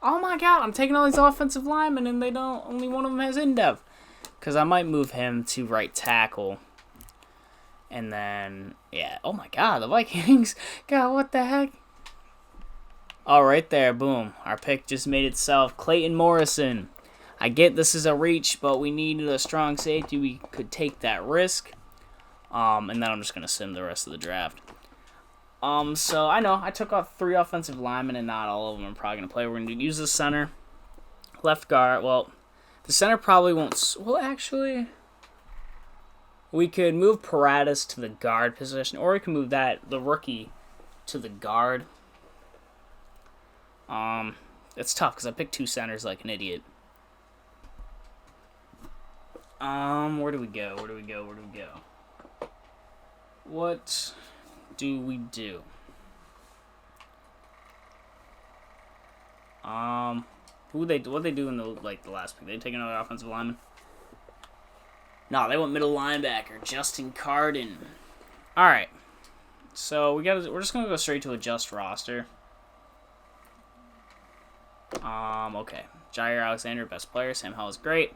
Oh my god, I'm taking all these offensive linemen and only one of them has in-dev. Because I might move him to right tackle. And then, yeah. Oh my god, the Vikings. God, what the heck? Oh, right there, boom. Our pick just made itself. Clayton Morrison. I get this is a reach, but we needed a strong safety. We could take that risk. And then I'm just going to sim the rest of the draft. So I know I took off 3 offensive linemen and not all of them are probably going to play. We're going to use the center. Left guard. Well, the center probably won't. Well, actually, we could move Paradis to the guard position, or we can move the rookie to the guard. It's tough because I picked 2 centers like an idiot. Where do we go? What do we do? What they do in the last pick? They take another offensive lineman? No, they went middle linebacker, Justin Carden. All right, so we're just gonna go straight to adjust roster. Okay, Jair Alexander, best player. Sam Howell is great.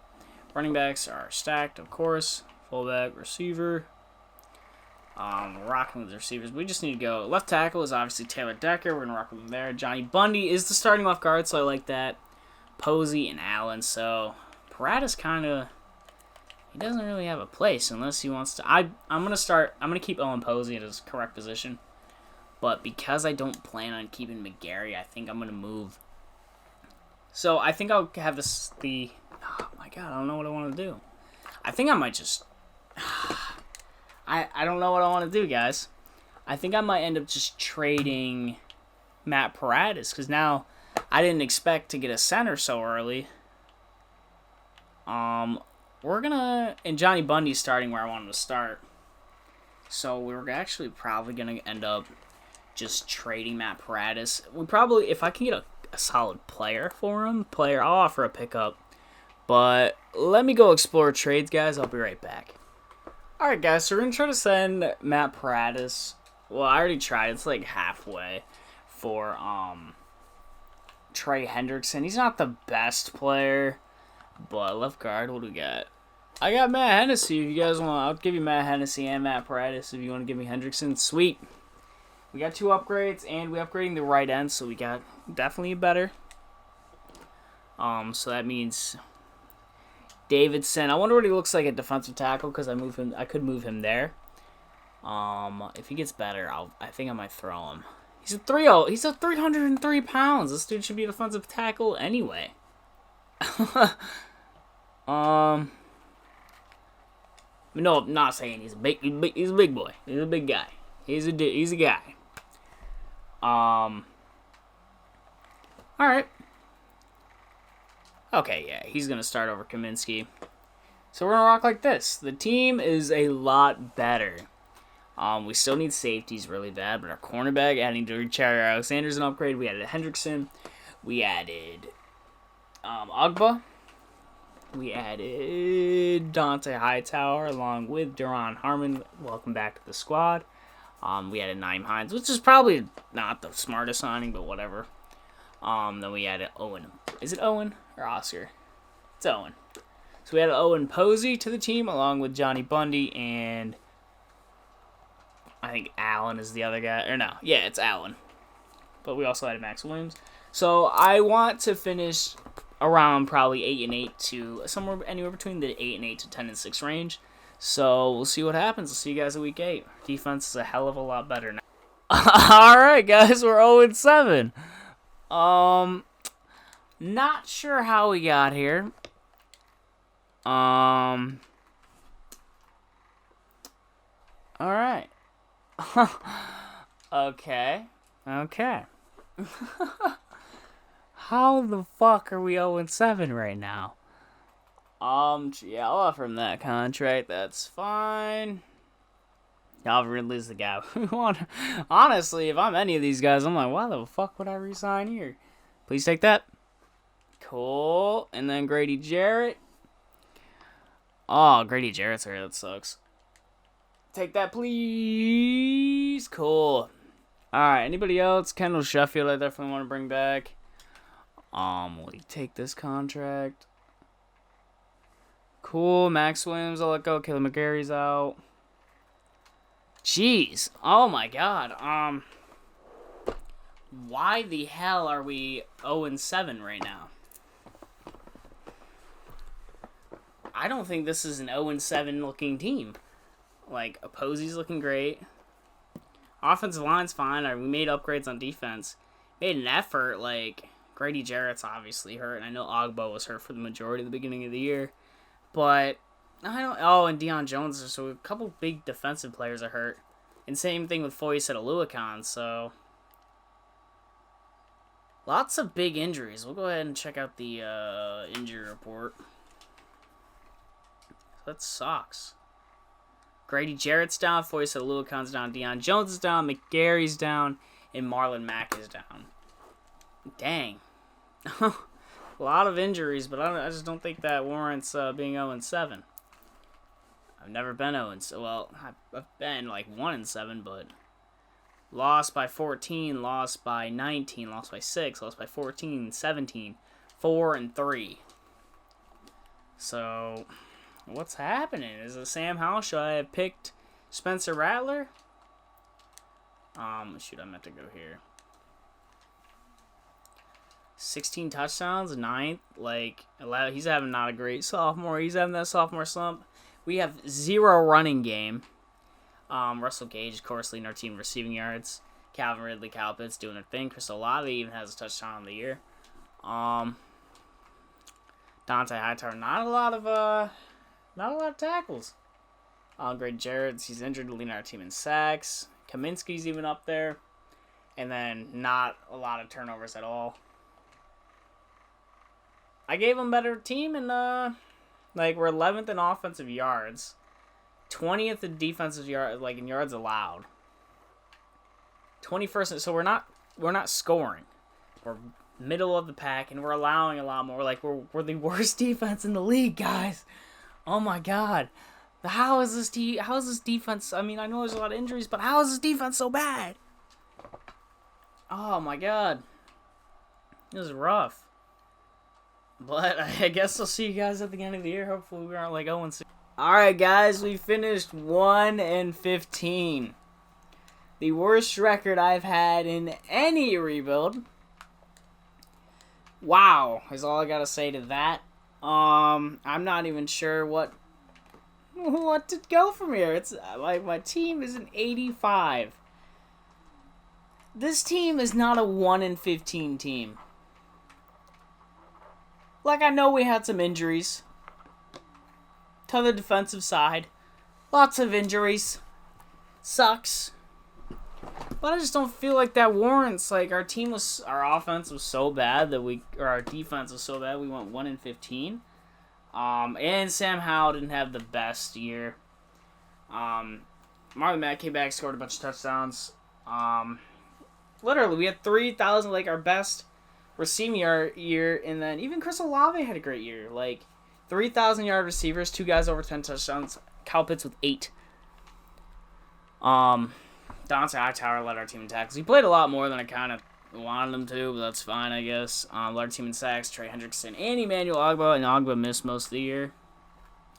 Running backs are stacked, of course. Fullback, receiver. We're rocking with the receivers. We just need to go. Left tackle is obviously Taylor Decker. We're gonna rock with him there. Johnny Bundy is the starting left guard, so I like that. Posey and Allen. So Paradis he doesn't really have a place unless he wants to. I'm gonna keep Owen Posey at his correct position, but because I don't plan on keeping McGarry, I think I'm gonna move. So I think I'll have oh my god, I don't know what I want to do. I think I might just. I don't know what I want to do, guys. I think I might end up just trading Matt Paradis because now I didn't expect to get a center so early. We're gonna and Johnny Bundy's starting where I want him to start. So we're actually probably gonna end up just trading Matt Paradis. If I can get a solid player for him, I'll offer a pickup. But let me go explore trades, guys. I'll be right back. Alright, guys, so we're going to try to send Matt Paradis. Well, I already tried. It's like halfway for Trey Hendrickson. He's not the best player, but left guard, what do we got? I got Matt Hennessy. If you guys want, I'll give you Matt Hennessy and Matt Paradis if you want to give me Hendrickson. Sweet. We got 2 upgrades, and we're upgrading the right end, so we got definitely better. So that means Davidson. I wonder what he looks like at defensive tackle because I could move him there. If he gets better, I think I might throw him. He's a 3-0. He's a 303 pounds. This dude should be a defensive tackle anyway. No, I'm not saying he's a big boy. He's a big guy. He's a guy. All right. Okay, yeah, he's going to start over Kaminsky. So we're going to rock like this. The team is a lot better. We still need safeties really bad, but our cornerback, adding Jair Alexander's an upgrade. We added Hendrickson. We added Ogba. We added Dante Hightower along with Duron Harmon. Welcome back to the squad. We added Naeem Hines, which is probably not the smartest signing, but whatever. Then we added Owen. Is it Owen or Oscar? It's Owen. So we added Owen Posey to the team along with Johnny Bundy and I think Allen is the other guy. Or no, yeah, it's Allen. But we also added Max Williams. So I want to finish around probably 8-8 to somewhere anywhere between the 8-8 to 10-6 range. So we'll see what happens. We'll see you guys at week 8. Defense is a hell of a lot better now. All right, guys, we're 0-7. Not sure how we got here. All right. Okay. How the fuck are we 0-7 right now? Yeah, I'll offer him that contract. That's fine. I'll release the guy we want. Honestly, if I'm any of these guys, I'm like, why the fuck would I resign here? Please take that. Cool. And then Grady Jarrett. Oh, Grady Jarrett's here. That sucks. Take that, please. Cool. Alright, anybody else? Kendall Sheffield, I definitely want to bring back. Will he take this contract? Cool. Max Williams, I'll let go. Caleb McGarry's out. Jeez. Oh my god. Why the hell are we 0-7 right now? I don't think this is an 0-7 looking team. Like, Posey's looking great. Offensive line's fine. We made upgrades on defense. Made an effort. Like, Grady Jarrett's obviously hurt, and I know Ogbo was hurt for the majority of the beginning of the year. But, I don't... Oh, and Deion Jones. So, a couple big defensive players are hurt. And same thing with Foyce at Aluakon, so... Lots of big injuries. We'll go ahead and check out the injury report. That sucks. Grady Jarrett's down. Foyce Aluakon's down. Deion Jones is down. McGarry's down. And Marlon Mack is down. Dang. A lot of injuries, but I just don't think that warrants being 0-7. I've never been 0-7. Well, I've been like 1-7, but lost by 14, lost by 19, lost by 6, lost by 14, 17, 4-3. So, what's happening? Is it Sam Howell? Should I have picked Spencer Rattler? Shoot, I meant to go here. 16 touchdowns, 9th. Like, he's having not a great sophomore. He's having that sophomore slump. We have 0 running game. Russell Gage, of course, leading our team receiving yards. Calvin Ridley, Kyle Pitts doing their thing. Chris Olave even has a touchdown on the year. Dante Hightower, not a lot of tackles. Grady Jarrett, he's injured, leading our team in sacks. Kaminsky's even up there. And then not a lot of turnovers at all. I gave him better team, and we're 11th in offensive yards, 20th in defensive yards, like in yards allowed. 21st, so we're not scoring. We're middle of the pack, and we're allowing a lot more. Like we're the worst defense in the league, guys. Oh my God, how is this defense? I mean, I know there's a lot of injuries, but how is this defense so bad? Oh my God, it was rough. But I guess I'll see you guys at the end of the year. Hopefully we aren't like 0-6. Alright guys, we finished 1-15. The worst record I've had in any rebuild. Wow, is all I gotta say to that. I'm not even sure what to go from here. It's like my team is an 85. This team is not a 1-15 team. Like, I know we had some injuries to the defensive side. Lots of injuries. Sucks. But I just don't feel like that warrants. Like, our offense was so bad that our defense was so bad we went 1-15. And Sam Howell didn't have the best year. Marlon Mack came back, scored a bunch of touchdowns. Literally, we had 3,000, like, our best receiving year, and then even Chris Olave had a great year. Like, 3,000-yard receivers, 2 guys over 10 touchdowns. Kyle Pitts with 8. Dante Hightower led our team in tackles. He played a lot more than I kind of wanted him to, but that's fine, I guess. Led our team in sacks. Trey Hendrickson and Emmanuel Ogbah, and Ogbah missed most of the year.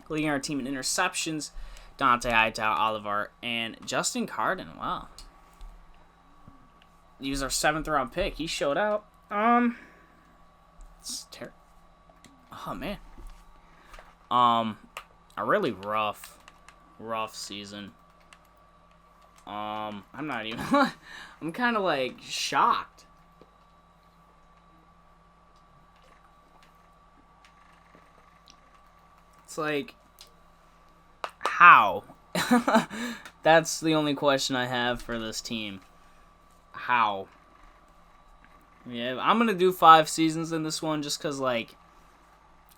Leading our team in interceptions, Dante Hightower, Oliver, and Justin Carden. Wow. He was our 7th-round pick. He showed out. It's terrible. Oh, man. A really rough season. I'm not even, I'm kind of, like, shocked. It's like, how? That's the only question I have for this team. How? Yeah, I'm going to do 5 seasons in this one just because, like,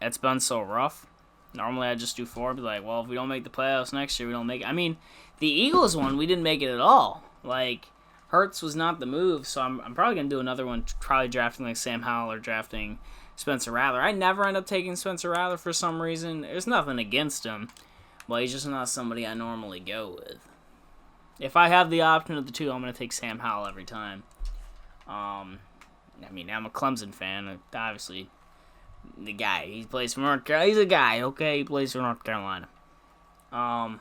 it's been so rough. Normally I just do 4. Be like, well, if we don't make the playoffs next year, we don't make it. I mean, the Eagles one, we didn't make it at all. Like, Hurts was not the move, so I'm probably going to do another one, probably drafting, like, Sam Howell or drafting Spencer Rattler. I never end up taking Spencer Rattler for some reason. There's nothing against him, but he's just not somebody I normally go with. If I have the option of the 2, I'm going to take Sam Howell every time. I mean, I'm a Clemson fan. Obviously, the guy. He plays for North Carolina. He's a guy, okay? He plays for North Carolina. Man.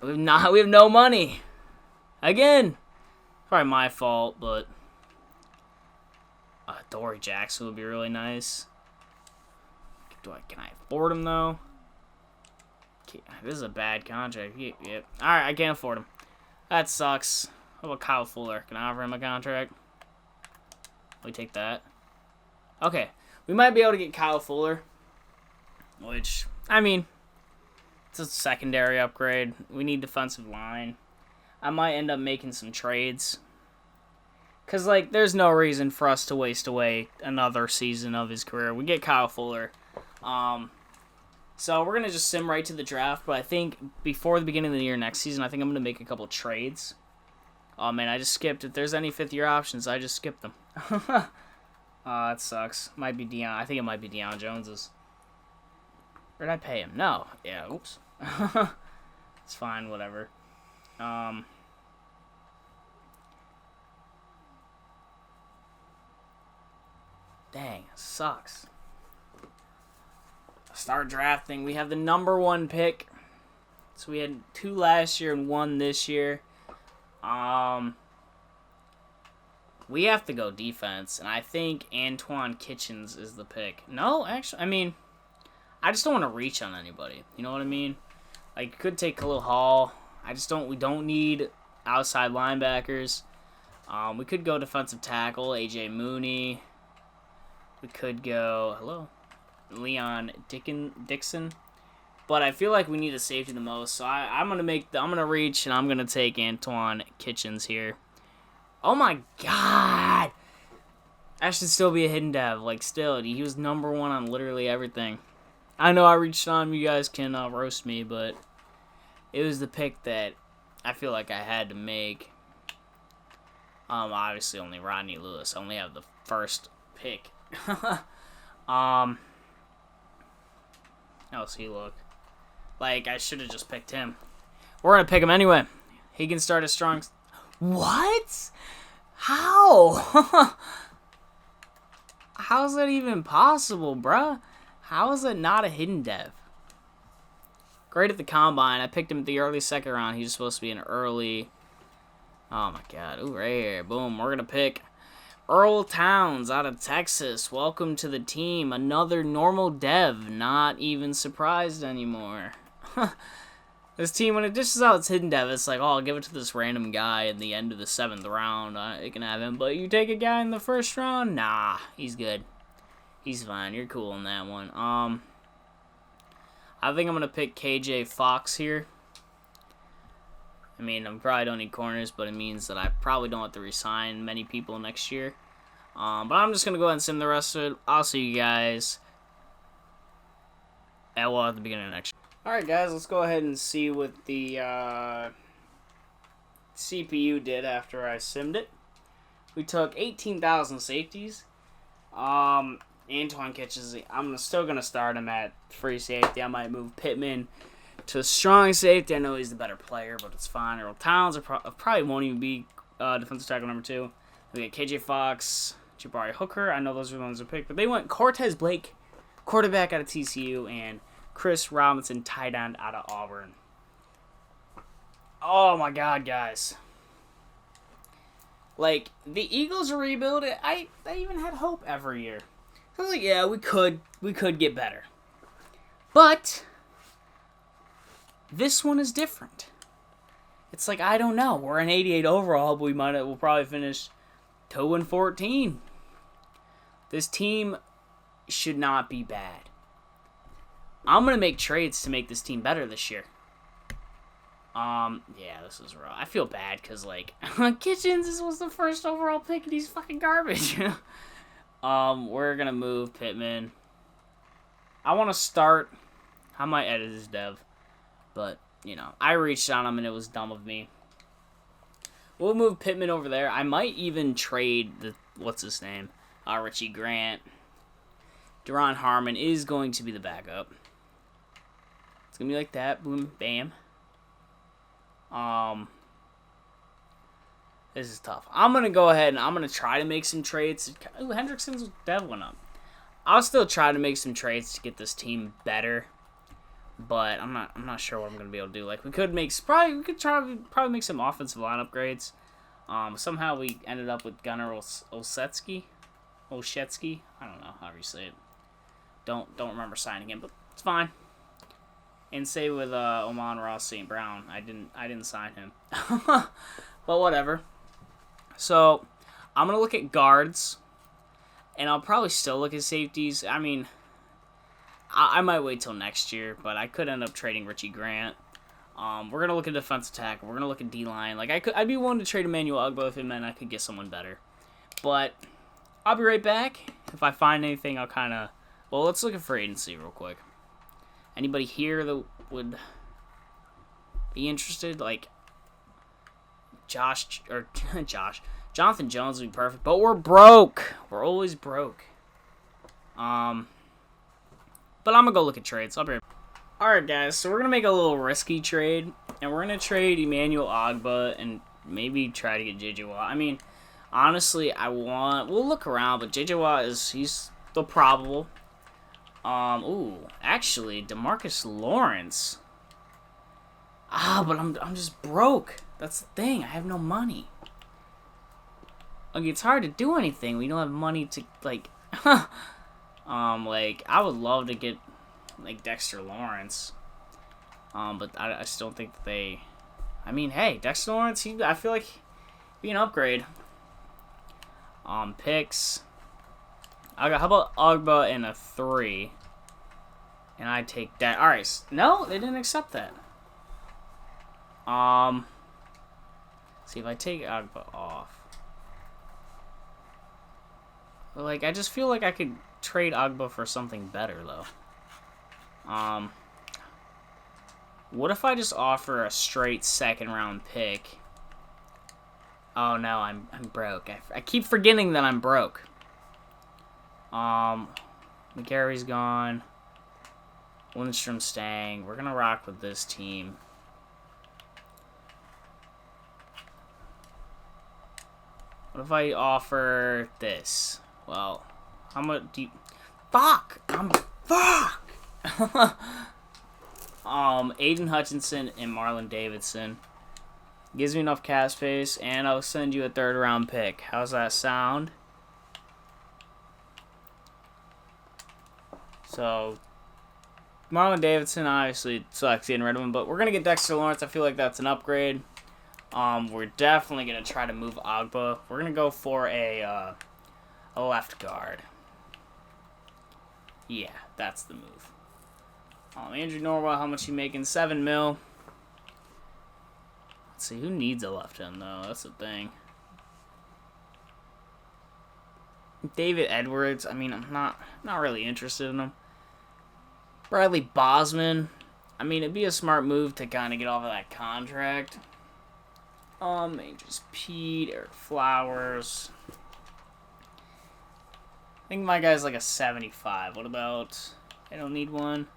We have no money. Again. Probably my fault, but Dory Jackson would be really nice. Can I afford him, though? This is a bad contract. Yep. Alright, I can't afford him. That sucks. How about Kyle Fuller? Can I offer him a contract? We take that. Okay. We might be able to get Kyle Fuller. Which, I mean, it's a secondary upgrade. We need defensive line. I might end up making some trades. Because, like, there's no reason for us to waste away another season of his career. We get Kyle Fuller. So we're going to just sim right to the draft. But I think before the beginning of the year next season, I think I'm going to make a couple trades. Oh, man, I just skipped. If there's any fifth-year options, I just skipped them. That sucks. Might be Deion. I think it might be Deion Jones's. Or did I pay him? No. Yeah, oops. It's fine, whatever. Dang, sucks. Start drafting. We have the number 1 pick. So we had 2 last year and 1 this year. We have to go defense, and I think Antoine Kitchens is the pick. No, actually, I mean, I just don't want to reach on anybody. You know what I mean? Like, could take Khalil Hall. We don't need outside linebackers. We could go defensive tackle, A.J. Mooney. We could go, Leon Dixon. But I feel like we need a safety the most, so I'm gonna reach, and I'm gonna take Antoine Kitchens here. Oh my god! That should still be a hidden dev. Like, still, he was number 1 on literally everything. I know I reached on him. You guys can roast me, but it was the pick that I feel like I had to make. Obviously only Rodney Lewis. I only have the first pick. How's he look? Like, I should have just picked him. We're gonna pick him anyway. He can start a strong... What? How? How's that even possible, bruh? How is that not a hidden dev? Great at the combine. I picked him at the early second round. He's supposed to be an early... Oh my god. Ooh, right here. Boom. We're going to pick Earl Towns out of Texas. Welcome to the team. Another normal dev. Not even surprised anymore. This team, when it dishes out its hidden dev, it's like, oh, I'll give it to this random guy in the end of the 7th round. You can have him. But you take a guy in the 1st round? Nah, he's good. He's fine. You're cool on that one. I think I'm going to pick KJ Fox here. I mean, I probably don't need corners, but it means that I probably don't have to resign many people next year. But I'm just going to go ahead and sim the rest of it. I'll see you guys at the beginning of next year. Alright, guys, let's go ahead and see what the CPU did after I simmed it. We took 18,000 safeties. Antoine Kitchens, I'm still going to start him at free safety. I might move Pittman to strong safety. I know he's the better player, but it's fine. Earl Towns probably won't even be defensive tackle number 2. We got KJ Fox, Jabari Hooker. I know those are the ones who picked, but they went Cortez Blake, quarterback out of TCU, and Chris Robinson, tight end out of Auburn. Oh my god, guys. Like, the Eagles are rebuilding. I even had hope every year. I was like, yeah, we could get better. But this one is different. It's like, I don't know. We're an 88 overall, but we'll probably finish 2-14. This team should not be bad. I'm going to make trades to make this team better this year. Yeah, this is rough. I feel bad because, like, Kitchens, this was the 1st overall pick and he's fucking garbage. We're going to move Pittman. I want to start. I might edit this dev. But, you know, I reached on him and it was dumb of me. We'll move Pittman over there. I might even trade what's his name? Richie Grant. Deron Harmon is going to be the backup. It's going to be like that. Boom, bam. This is tough. I'm going to go ahead and I'm going to try to make some trades. Ooh, Hendrickson's dev went up. I'll still try to make some trades to get this team better. But I'm not sure what I'm going to be able to do. Like, we could probably make some offensive line upgrades. Somehow we ended up with Gunnar Olszewski. I don't know how you say it. Don't remember signing him, but it's fine. And say with Amon Ross St. Brown, I didn't sign him. But whatever. So I'm gonna look at guards, and I'll probably still look at safeties. I mean, I might wait till next year, but I could end up trading Richie Grant. We're gonna look at defensive tackle. We're gonna look at D-line. Like I'd be willing to trade Emmanuel Ugbo if it meant I could get someone better. But I'll be right back. If I find anything, I'll kind of... Well, let's look at free agency real quick. Anybody here that would be interested? Like, Jonathan Jones would be perfect. But we're broke. We're always broke. But I'm going to go look at trades. I'll be right back. Alright, guys. So we're going to make a little risky trade. And we're going to trade Emmanuel Ogbah and maybe try to get J.J. Watt. I mean, honestly, we'll look around, but J.J. Watt he's the probable. Actually, DeMarcus Lawrence. But I'm just broke. That's the thing. I have no money. Like, it's hard to do anything when you don't have money to, like, like, I would love to get, like, Dexter Lawrence. But I just don't think that they... I mean, hey, Dexter Lawrence, I feel like he'd be an upgrade. Picks. How about Ogbah and a 3? And I take that. Alright, no, they didn't accept that. See, if I take Ogbah off. But, like, I just feel like I could trade Ogbah for something better, though. What if I just offer a straight second-round pick? Oh, no, I'm broke. I keep forgetting that I'm broke. McGarry's gone. Lindstrom's staying. We're going to rock with this team. What if I offer this? Well, how much do you... Fuck! Fuck! Aiden Hutchinson and Marlon Davidson. Gives me enough cap space, and I'll send you a 3rd-round pick. How's that sound? So, Marlon Davidson obviously sucks getting rid of him, but we're going to get Dexter Lawrence. I feel like that's an upgrade. We're definitely going to try to move Ogbah. We're going to go for a left guard. Yeah, that's the move. Andrew Norwell, how much you making? $7 million. Let's see, who needs a left end, though? That's the thing. David Edwards, I mean, I'm not really interested in him. Bradley Bosman, I mean, it'd be a smart move to kind of get off of that contract. Just Pete, Eric Flowers. I think my guy's like a 75. What about, I don't need one.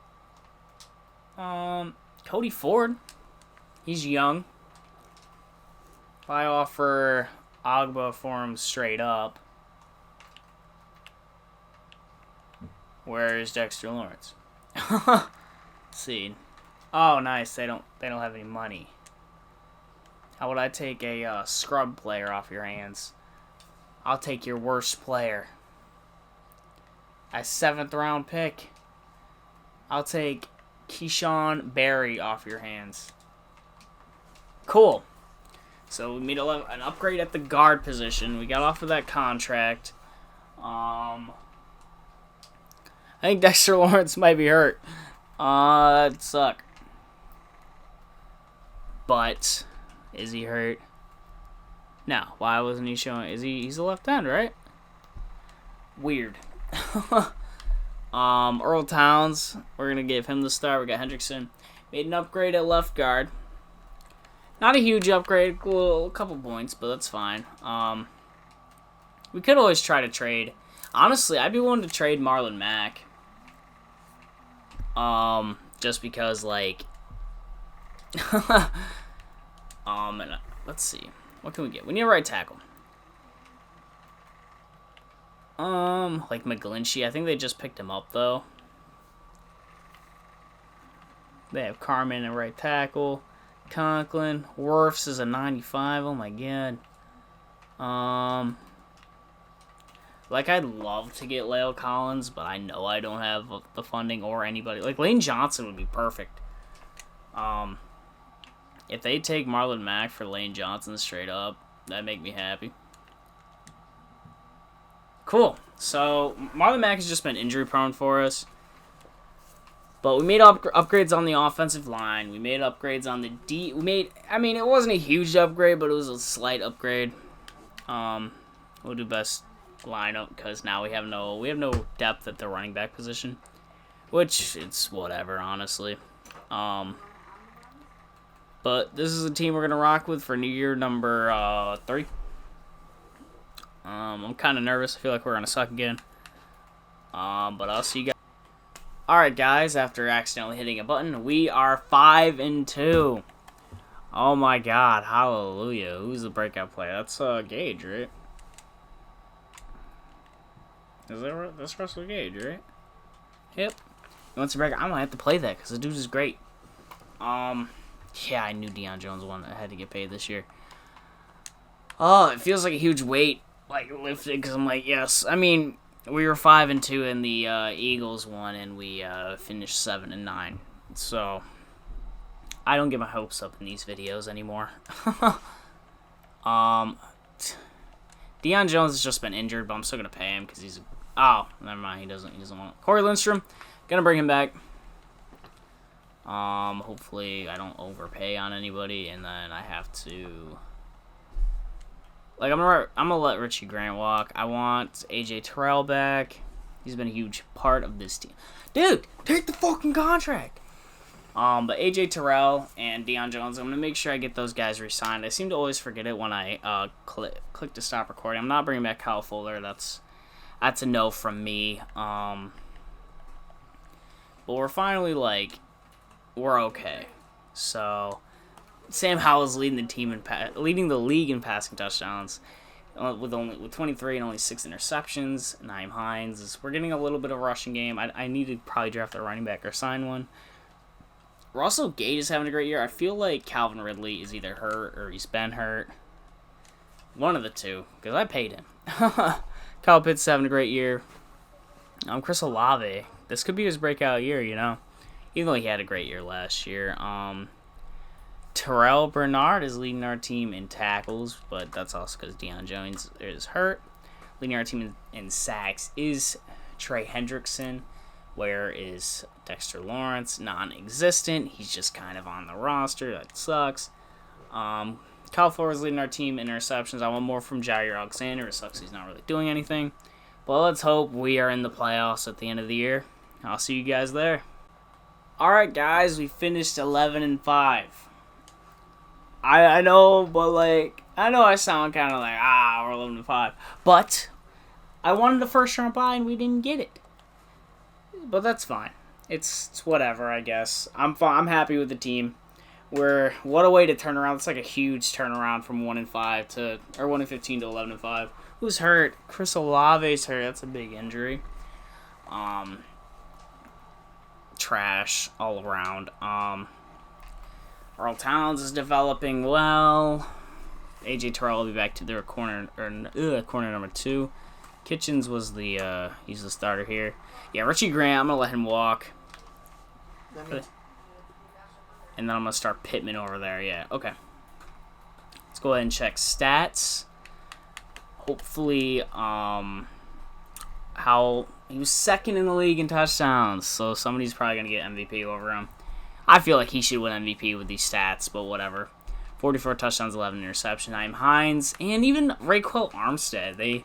Cody Ford. He's young. If I offer Ogbah for him straight up, where is Dexter Lawrence? Let's see. Oh, nice. They don't have any money. How would I take a scrub player off your hands? I'll take your worst player. A 7th-round pick. I'll take Keyshawn Barry off your hands. Cool. So we made an upgrade at the guard position. We got off of that contract. I think Dexter Lawrence might be hurt. That'd suck. But is he hurt? No. Why wasn't he showing? He's a left end, right? Weird. Earl Towns, we're going to give him the start. We got Hendrickson. Made an upgrade at left guard. Not a huge upgrade, a couple points, but that's fine. We could always try to trade. Honestly, I'd be willing to trade Marlon Mack. Just because, like... and let's see. What can we get? We need a right tackle. Like McGlinchey. I think they just picked him up, though. They have Carmen at right tackle. Conklin. Wirfs is a 95. Oh, my God. Like, I'd love to get La'el Collins, but I know I don't have the funding or anybody. Like, Lane Johnson would be perfect. If they take Marlon Mack for Lane Johnson straight up, that'd make me happy. Cool. So, Marlon Mack has just been injury-prone for us. But we made upgrades on the offensive line. We made upgrades on the D. I mean, it wasn't a huge upgrade, but it was a slight upgrade. We'll do best lineup because now we have no depth at the running back position, which it's whatever, honestly. But this is a team we're gonna rock with for New Year number 3. I'm kind of nervous. I feel like we're gonna suck again. But I'll see you guys. All right, guys. After accidentally hitting a button, we are 5-2. Oh my God! Hallelujah! Who's the breakout player? That's Gage, right? Is that right? That's Russell Gage, right? Yep. He wants to break. I'm gonna have to play that because the dude is great. Yeah, I knew Deion Jones had to get paid this year. Oh, it feels like a huge weight, like lifted, because I'm like, yes. I mean, we were 5-2 and the Eagles won, and we finished 7-9. So I don't get my hopes up in these videos anymore. Deion Jones has just been injured, but I'm still gonna pay him because he's. Oh, never mind. He doesn't want Corey Lindstrom. Gonna bring him back. Hopefully I don't overpay on anybody, and then I have to. Like I'm gonna let Richie Grant walk. I want AJ Terrell back. He's been a huge part of this team. Dude, take the fucking contract. But AJ Terrell and Deion Jones, I'm gonna make sure I get those guys re-signed. I seem to always forget it when I click to stop recording. I'm not bringing back Kyle Fuller. That's a no from me. But we're finally we're okay. So Sam Howell's leading the team leading the league in passing touchdowns with 23 and only 6 interceptions. Naeem Hines we're getting a little bit of a rushing game. I need to probably draft a running back or sign one. Russell Gage is having a great year. I feel like Calvin Ridley is either hurt or he's been hurt. One of the two, because I paid him. Kyle Pitts is having a great year. Chris Olave. This could be his breakout year, you know. Even though he had a great year last year. Terrell Bernard is leading our team in tackles, but that's also because Deion Jones is hurt. Leading our team in sacks is Trey Hendrickson. Where is Dexter Lawrence? Non-existent. He's just kind of on the roster. That sucks. Kyle Fuller is leading our team in interceptions. I want more from Jair Alexander. It sucks he's not really doing anything. But let's hope we are in the playoffs at the end of the year. I'll see you guys there. Alright, guys. We finished 11-5. I know, but I know I sound kind of we're 11-5. But I wanted the first round bye and we didn't get it. But that's fine. It's whatever, I guess. I'm happy with the team. What a way to turn around. It's like a huge turnaround from 1-5 to 1-15 to 11-5. Who's hurt? Chris Olave's hurt. That's a big injury. Trash all around. Earl Towns is developing well. AJ Terrell will be back to their corner number 2. Kitchens was he's the starter here. Yeah, Richie Grant, I'm going to let him walk. And then I'm going to start Pittman over there. Yeah, okay. Let's go ahead and check stats. Hopefully, how he was second in the league in touchdowns, so somebody's probably going to get MVP over him. I feel like he should win MVP with these stats, but whatever. 44 touchdowns, 11 interceptions. Naeem Hines, and even Raquel Armstead,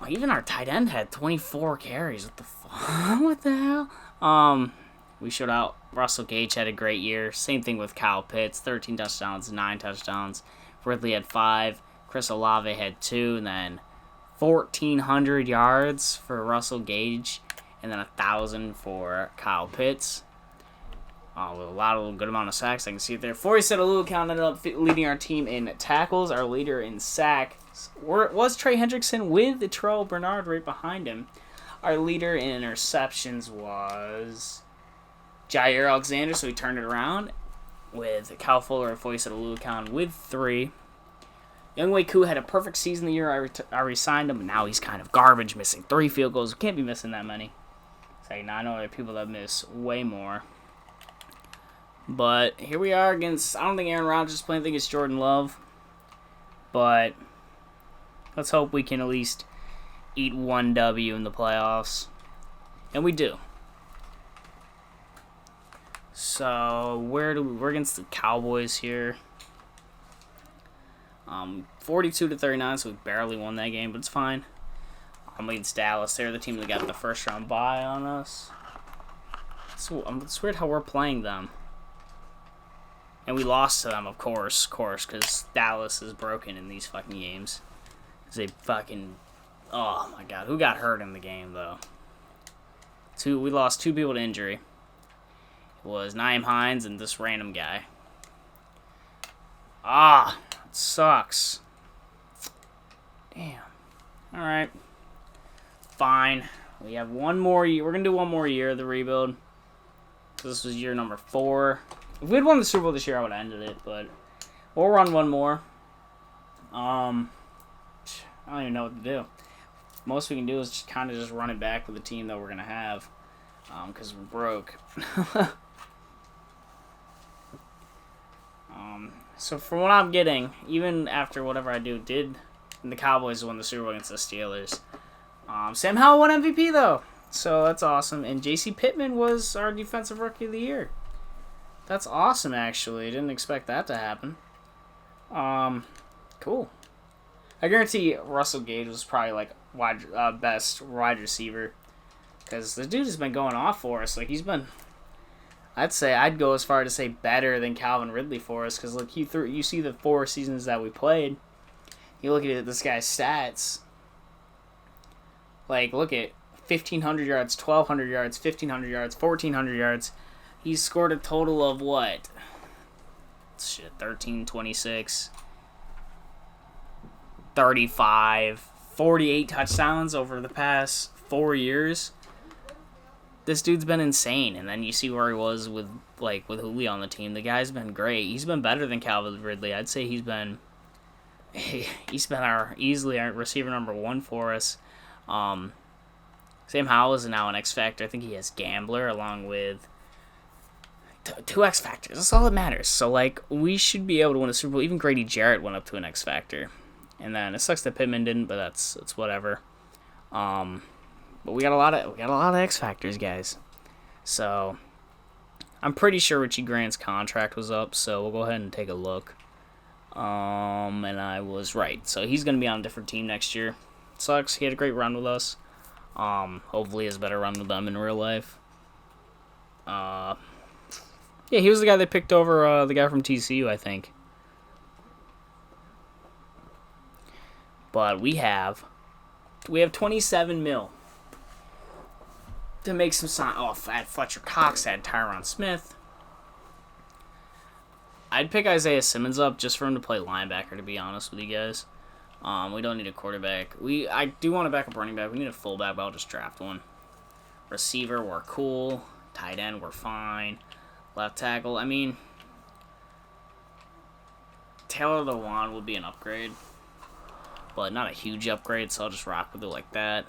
even our tight end had 24 carries. What the fuck? What the hell? We showed out. Russell Gage had a great year. Same thing with Kyle Pitts. 13 touchdowns, 9 touchdowns. Ridley had 5. Chris Olave had 2. And then 1,400 yards for Russell Gage. And then 1,000 for Kyle Pitts. With a good amount of sacks. I can see it there. Forrest Oluokun ended up leading our team in tackles. Our leader in sacks was Trey Hendrickson with Terrell Bernard right behind him. Our leader in interceptions was Jair Alexander, so he turned it around with Kyle Fuller and Forrest Oluokun with 3. Younghoe Koo had a perfect season the year I re-signed him, but now he's kind of garbage, missing 3 field goals. We can't be missing that many. I know there are people that miss way more. But here we are against, I don't think Aaron Rodgers is playing, I think it's Jordan Love. But let's hope we can at least eat 1 W in the playoffs. And we do. So, we're against the Cowboys here. 42-39, so we barely won that game, but it's fine. Against Dallas, they're the team that got the first round bye on us. So it's weird how we're playing them. And we lost to them, of course, because Dallas is broken in these fucking games. They fucking, oh my god, who got hurt in the game though? We lost 2 people to injury. It was Naeem Hines and this random guy. It sucks. Damn. All right. Fine. We have one more year. We're going to do one more year of the rebuild. This was year number 4. If we had won the Super Bowl this year, I would have ended it, but we'll run one more. I don't even know what to do. Most we can do is just kind of just run it back with the team that we're going to have, because we're broke. So from what I'm getting, even after whatever I do, the Cowboys won the Super Bowl against the Steelers. Sam Howell won MVP, though. So that's awesome. And J.C. Pittman was our Defensive Rookie of the Year. That's awesome, actually. Didn't expect that to happen. Cool. I guarantee Russell Gage was probably, like, best wide receiver. Because the dude has been going off for us. Like, he's been... I'd go as far to say better than Calvin Ridley for us. Because, look, you see the 4 seasons that we played. You look at this guy's stats. Like, look at 1,500 yards, 1,200 yards, 1,500 yards, 1,400 yards. He's scored a total of what? 13, 26, 35, 48 touchdowns over the past 4 years. This dude's been insane. And then you see where he was with Julio on the team. The guy's been great. He's been better than Calvin Ridley. I'd say he's been easily our receiver number 1 for us. Sam Howell is now an X Factor. I think he has Gambler along with 2 X Factors. That's all that matters. So, like, we should be able to win a Super Bowl. Even Grady Jarrett went up to an X Factor. And then it sucks that Pittman didn't, but it's whatever. But we got a lot of X Factors, guys. So I'm pretty sure Richie Grant's contract was up, so we'll go ahead and take a look. And I was right. So he's gonna be on a different team next year. Sucks. He had a great run with us. Hopefully he has a better run with them in real life. Yeah, he was the guy they picked over the guy from TCU, I think. But we have 27 mil to make some sign. Oh, I had Fletcher Cox, I had Tyron Smith. I'd pick Isaiah Simmons up just for him to play linebacker, to be honest with you guys. We don't need a quarterback. I do want a backup running back. We need a fullback, but I'll just draft one. Receiver, we're cool. Tight end, we're fine. Left tackle, I mean, Taylor Lewan would be an upgrade, but not a huge upgrade, so I'll just rock with it like that.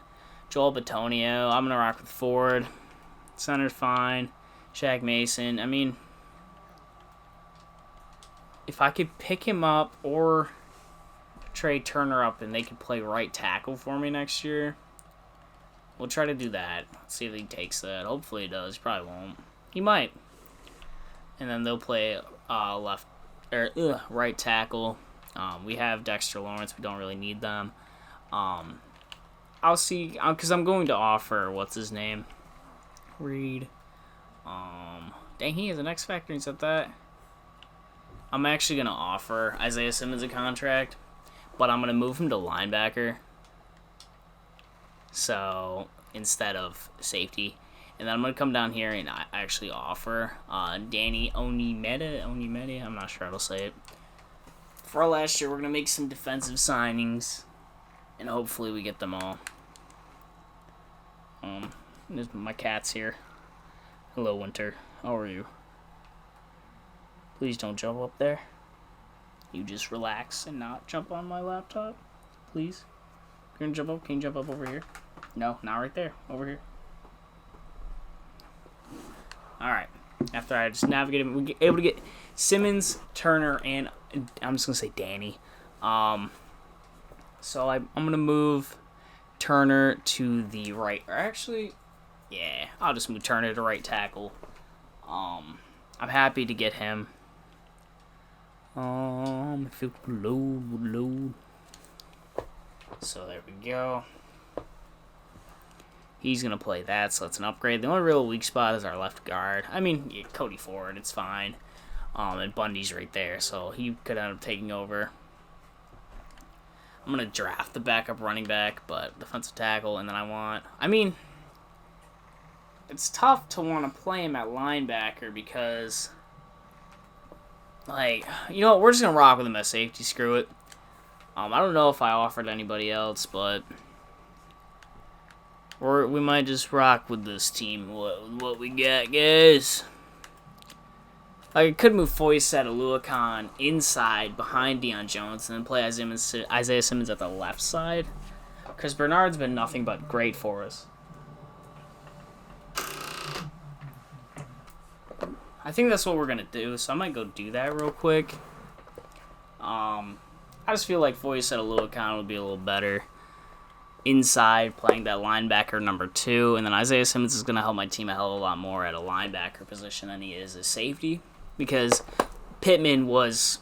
Joel Bitonio, I'm going to rock with Ford. Center's fine. Shaq Mason, I mean, if I could pick him up or trade Turner up and they could play right tackle for me next year, we'll try to do that. Let's see if he takes that. Hopefully he does. He probably won't. He might. And then they'll play right tackle. We have Dexter Lawrence. We don't really need them. I'll see, because I'm going to offer, what's his name? Reed. Dang, he has an X Factor. He said that. I'm actually going to offer Isaiah Simmons a contract, but I'm going to move him to linebacker. So, instead of safety. And then I'm going to come down here and I actually offer Danny Onimede, I'm not sure how to say it. For our last year, we're going to make some defensive signings, and hopefully we get them all. There's my cat's here. Hello, Winter. How are you? Please don't jump up there. You just relax and not jump on my laptop. Please. You're going to jump up? Can you jump up over here? No, not right there. Over here. Alright, after I just navigated, we were able to get Simmons, Turner, and I'm just going to say Danny. So I'm going to move Turner to the right. Or actually, yeah, I'll just move Turner to right tackle. I'm happy to get him. If it would load. So there we go. He's going to play that, so that's an upgrade. The only real weak spot is our left guard. I mean, yeah, Cody Ford, it's fine. And Bundy's right there, so he could end up taking over. I'm going to draft the backup running back, but defensive tackle, and then I mean, it's tough to want to play him at linebacker because, like, you know what, we're just going to rock with him at safety, screw it. I don't know if I offered anybody else, but we might just rock with this team, what we got, guys. Like, I could move Foyset Aluakon inside behind Deion Jones and then play Isaiah Simmons at the left side. Because Bernard's been nothing but great for us. I think that's what we're going to do, so I might go do that real quick. I just feel like Foyset Aluakon would be a little better inside, playing that linebacker number 2. And then Isaiah Simmons is going to help my team a hell of a lot more at a linebacker position than he is as safety. Because Pittman was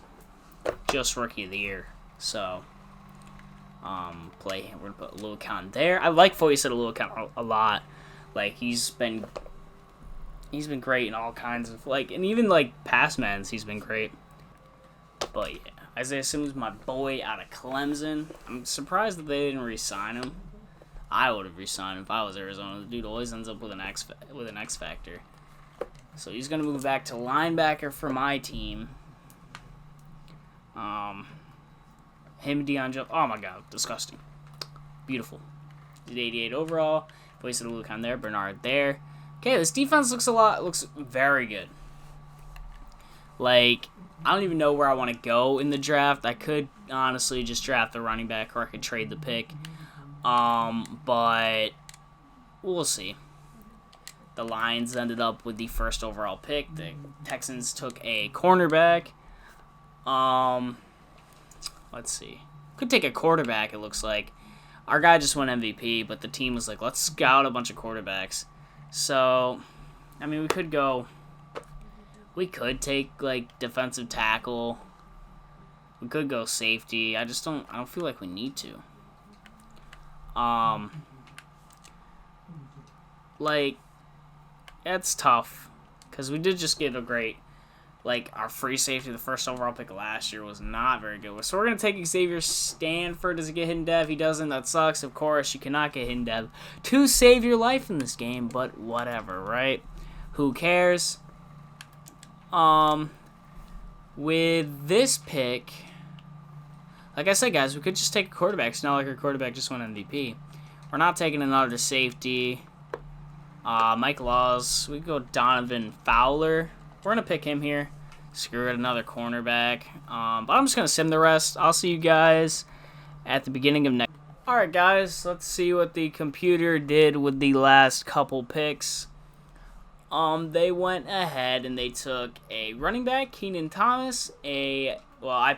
just Rookie of the Year. So, we're going to put Aluakon there. I like Foyset Aluakon a lot. Like, he's been great in all kinds of, like, and even, like, pass mans, he's been great. But, yeah, Isaiah Simmons, my boy out of Clemson. I'm surprised that they didn't re-sign him. I would have re-signed him if I was Arizona. The dude always ends up with an X factor. So he's going to move back to linebacker for my team. Him, Deion Jones. Oh, my God. Disgusting. Beautiful. Did 88 overall. Wasted a Lucan there. Bernard there. Okay, this defense looks very good. Like, I don't even know where I want to go in the draft. I could honestly just draft the running back, or I could trade the pick. But we'll see. The Lions ended up with the first overall pick. The Texans took a cornerback. Let's see. Could take a quarterback, it looks like. Our guy just won MVP, but the team was like, let's scout a bunch of quarterbacks. So, I mean, we could take, like, defensive tackle. We could go safety. I don't feel like we need to. Like, that's tough, because we did just get a great, like, our free safety, the first overall pick last year was not very good. So we're going to take Xavier Stanford. Does he get hidden dev? He doesn't. That sucks. Of course, you cannot get hidden dev to save your life in this game, but whatever, right? Who cares? With this pick, like I said, guys, we could just take a quarterback. It's not like our quarterback just won MVP. We're not taking another safety. Mike Laws. We could go Donovan Fowler. We're going to pick him here. Screw it, another cornerback. But I'm just going to sim the rest. I'll see you guys at the beginning of next. Alright, guys. Let's see what the computer did with the last couple picks. They went ahead and they took a running back, Keenan Thomas. I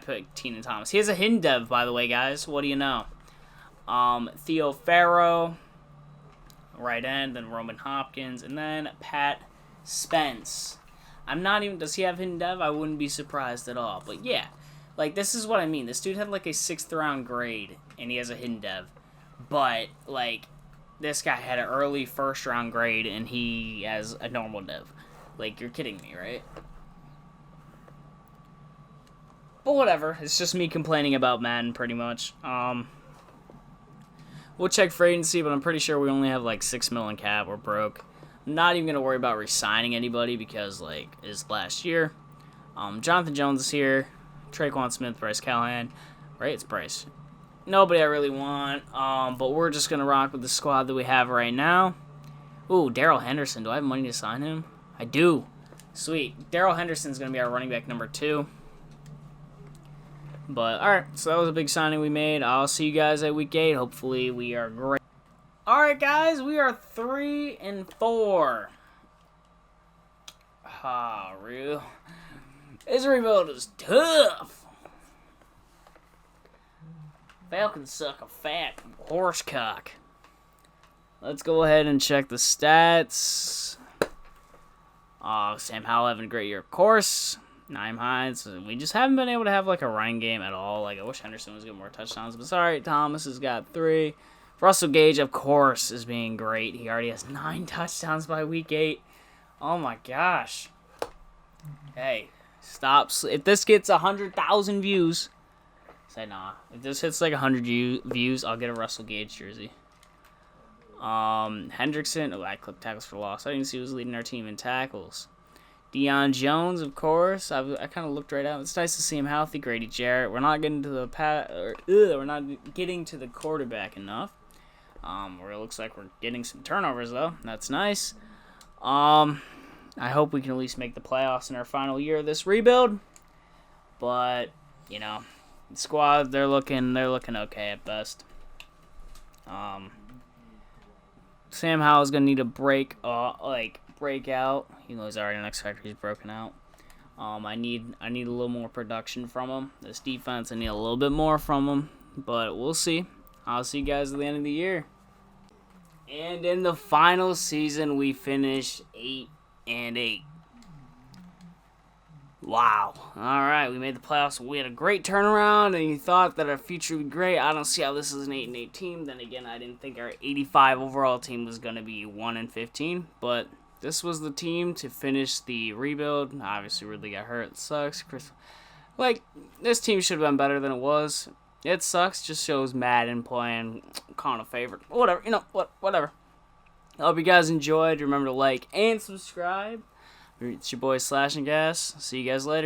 picked Keenan Thomas. He has a hidden dev, by the way, guys. What do you know? Theo Farrow. Right end, then Roman Hopkins, and then Pat Spence. Does he have hidden dev? I wouldn't be surprised at all. But yeah, like, this is what I mean. This dude had like a 6th round grade, and he has a hidden dev. But, like, this guy had an early 1st round grade, and he has a normal dev. Like, you're kidding me, right? But whatever. It's just me complaining about Madden, pretty much. We'll check free agency, but I'm pretty sure we only have like 6 mil in cap. We're broke. I'm not even going to worry about re-signing anybody because, like, it's last year. Jonathan Jones is here. Traquan Smith, Bryce Callahan. Right? It's Bryce. Nobody I really want. But we're just going to rock with the squad that we have right now. Ooh, Darrell Henderson. Do I have money to sign him? I do. Sweet. Darrell Henderson's going to be our running back number 2. But, alright, so that was a big signing we made. I'll see you guys at week 8. Hopefully we are great. Alright, guys, we are 3-4. Real. This rebuild is tough. Falcons suck a fat horse cock. Let's go ahead and check the stats. Sam Howell having a great year, of course. Naeem Hines. We just haven't been able to have like a running game at all. Like I wish Henderson was getting more touchdowns, but sorry, Thomas has got 3. Russell Gage, of course, is being great. He already has 9 touchdowns by week 8. Oh my gosh. Hey, stop. If this gets 100,000 views, say nah. If this hits like 100 views, I'll get a Russell Gage jersey. Hendrickson. Oh, I clipped tackles for loss. I didn't see who was leading our team in tackles. Deion Jones, of course. I kind of looked right out. It's nice to see him healthy. Grady Jarrett. We're not getting to the we're not getting to the quarterback enough. Where it looks like we're getting some turnovers though. That's nice. I hope we can at least make the playoffs in our final year of this rebuild. But you know, the squad they're looking okay at best. Sam Howell's gonna need a break out. You know he's already on X Factor. He's broken out. I need a little more production from him. This defense, I need a little bit more from him. But we'll see. I'll see you guys at the end of the year. And in the final season, we finished 8-8. Wow. All right, we made the playoffs. We had a great turnaround, and you thought that our future would be great. I don't see how this is an 8-8 team. Then again, I didn't think our 85 overall team was going to be 1-15. But this was the team to finish the rebuild. Obviously, Ridley got hurt. It sucks. This team should have been better than it was. It sucks. Just shows Madden playing kind of favorite. Whatever. Whatever. I hope you guys enjoyed. Remember to like and subscribe. It's your boy Slash and Gas. See you guys later.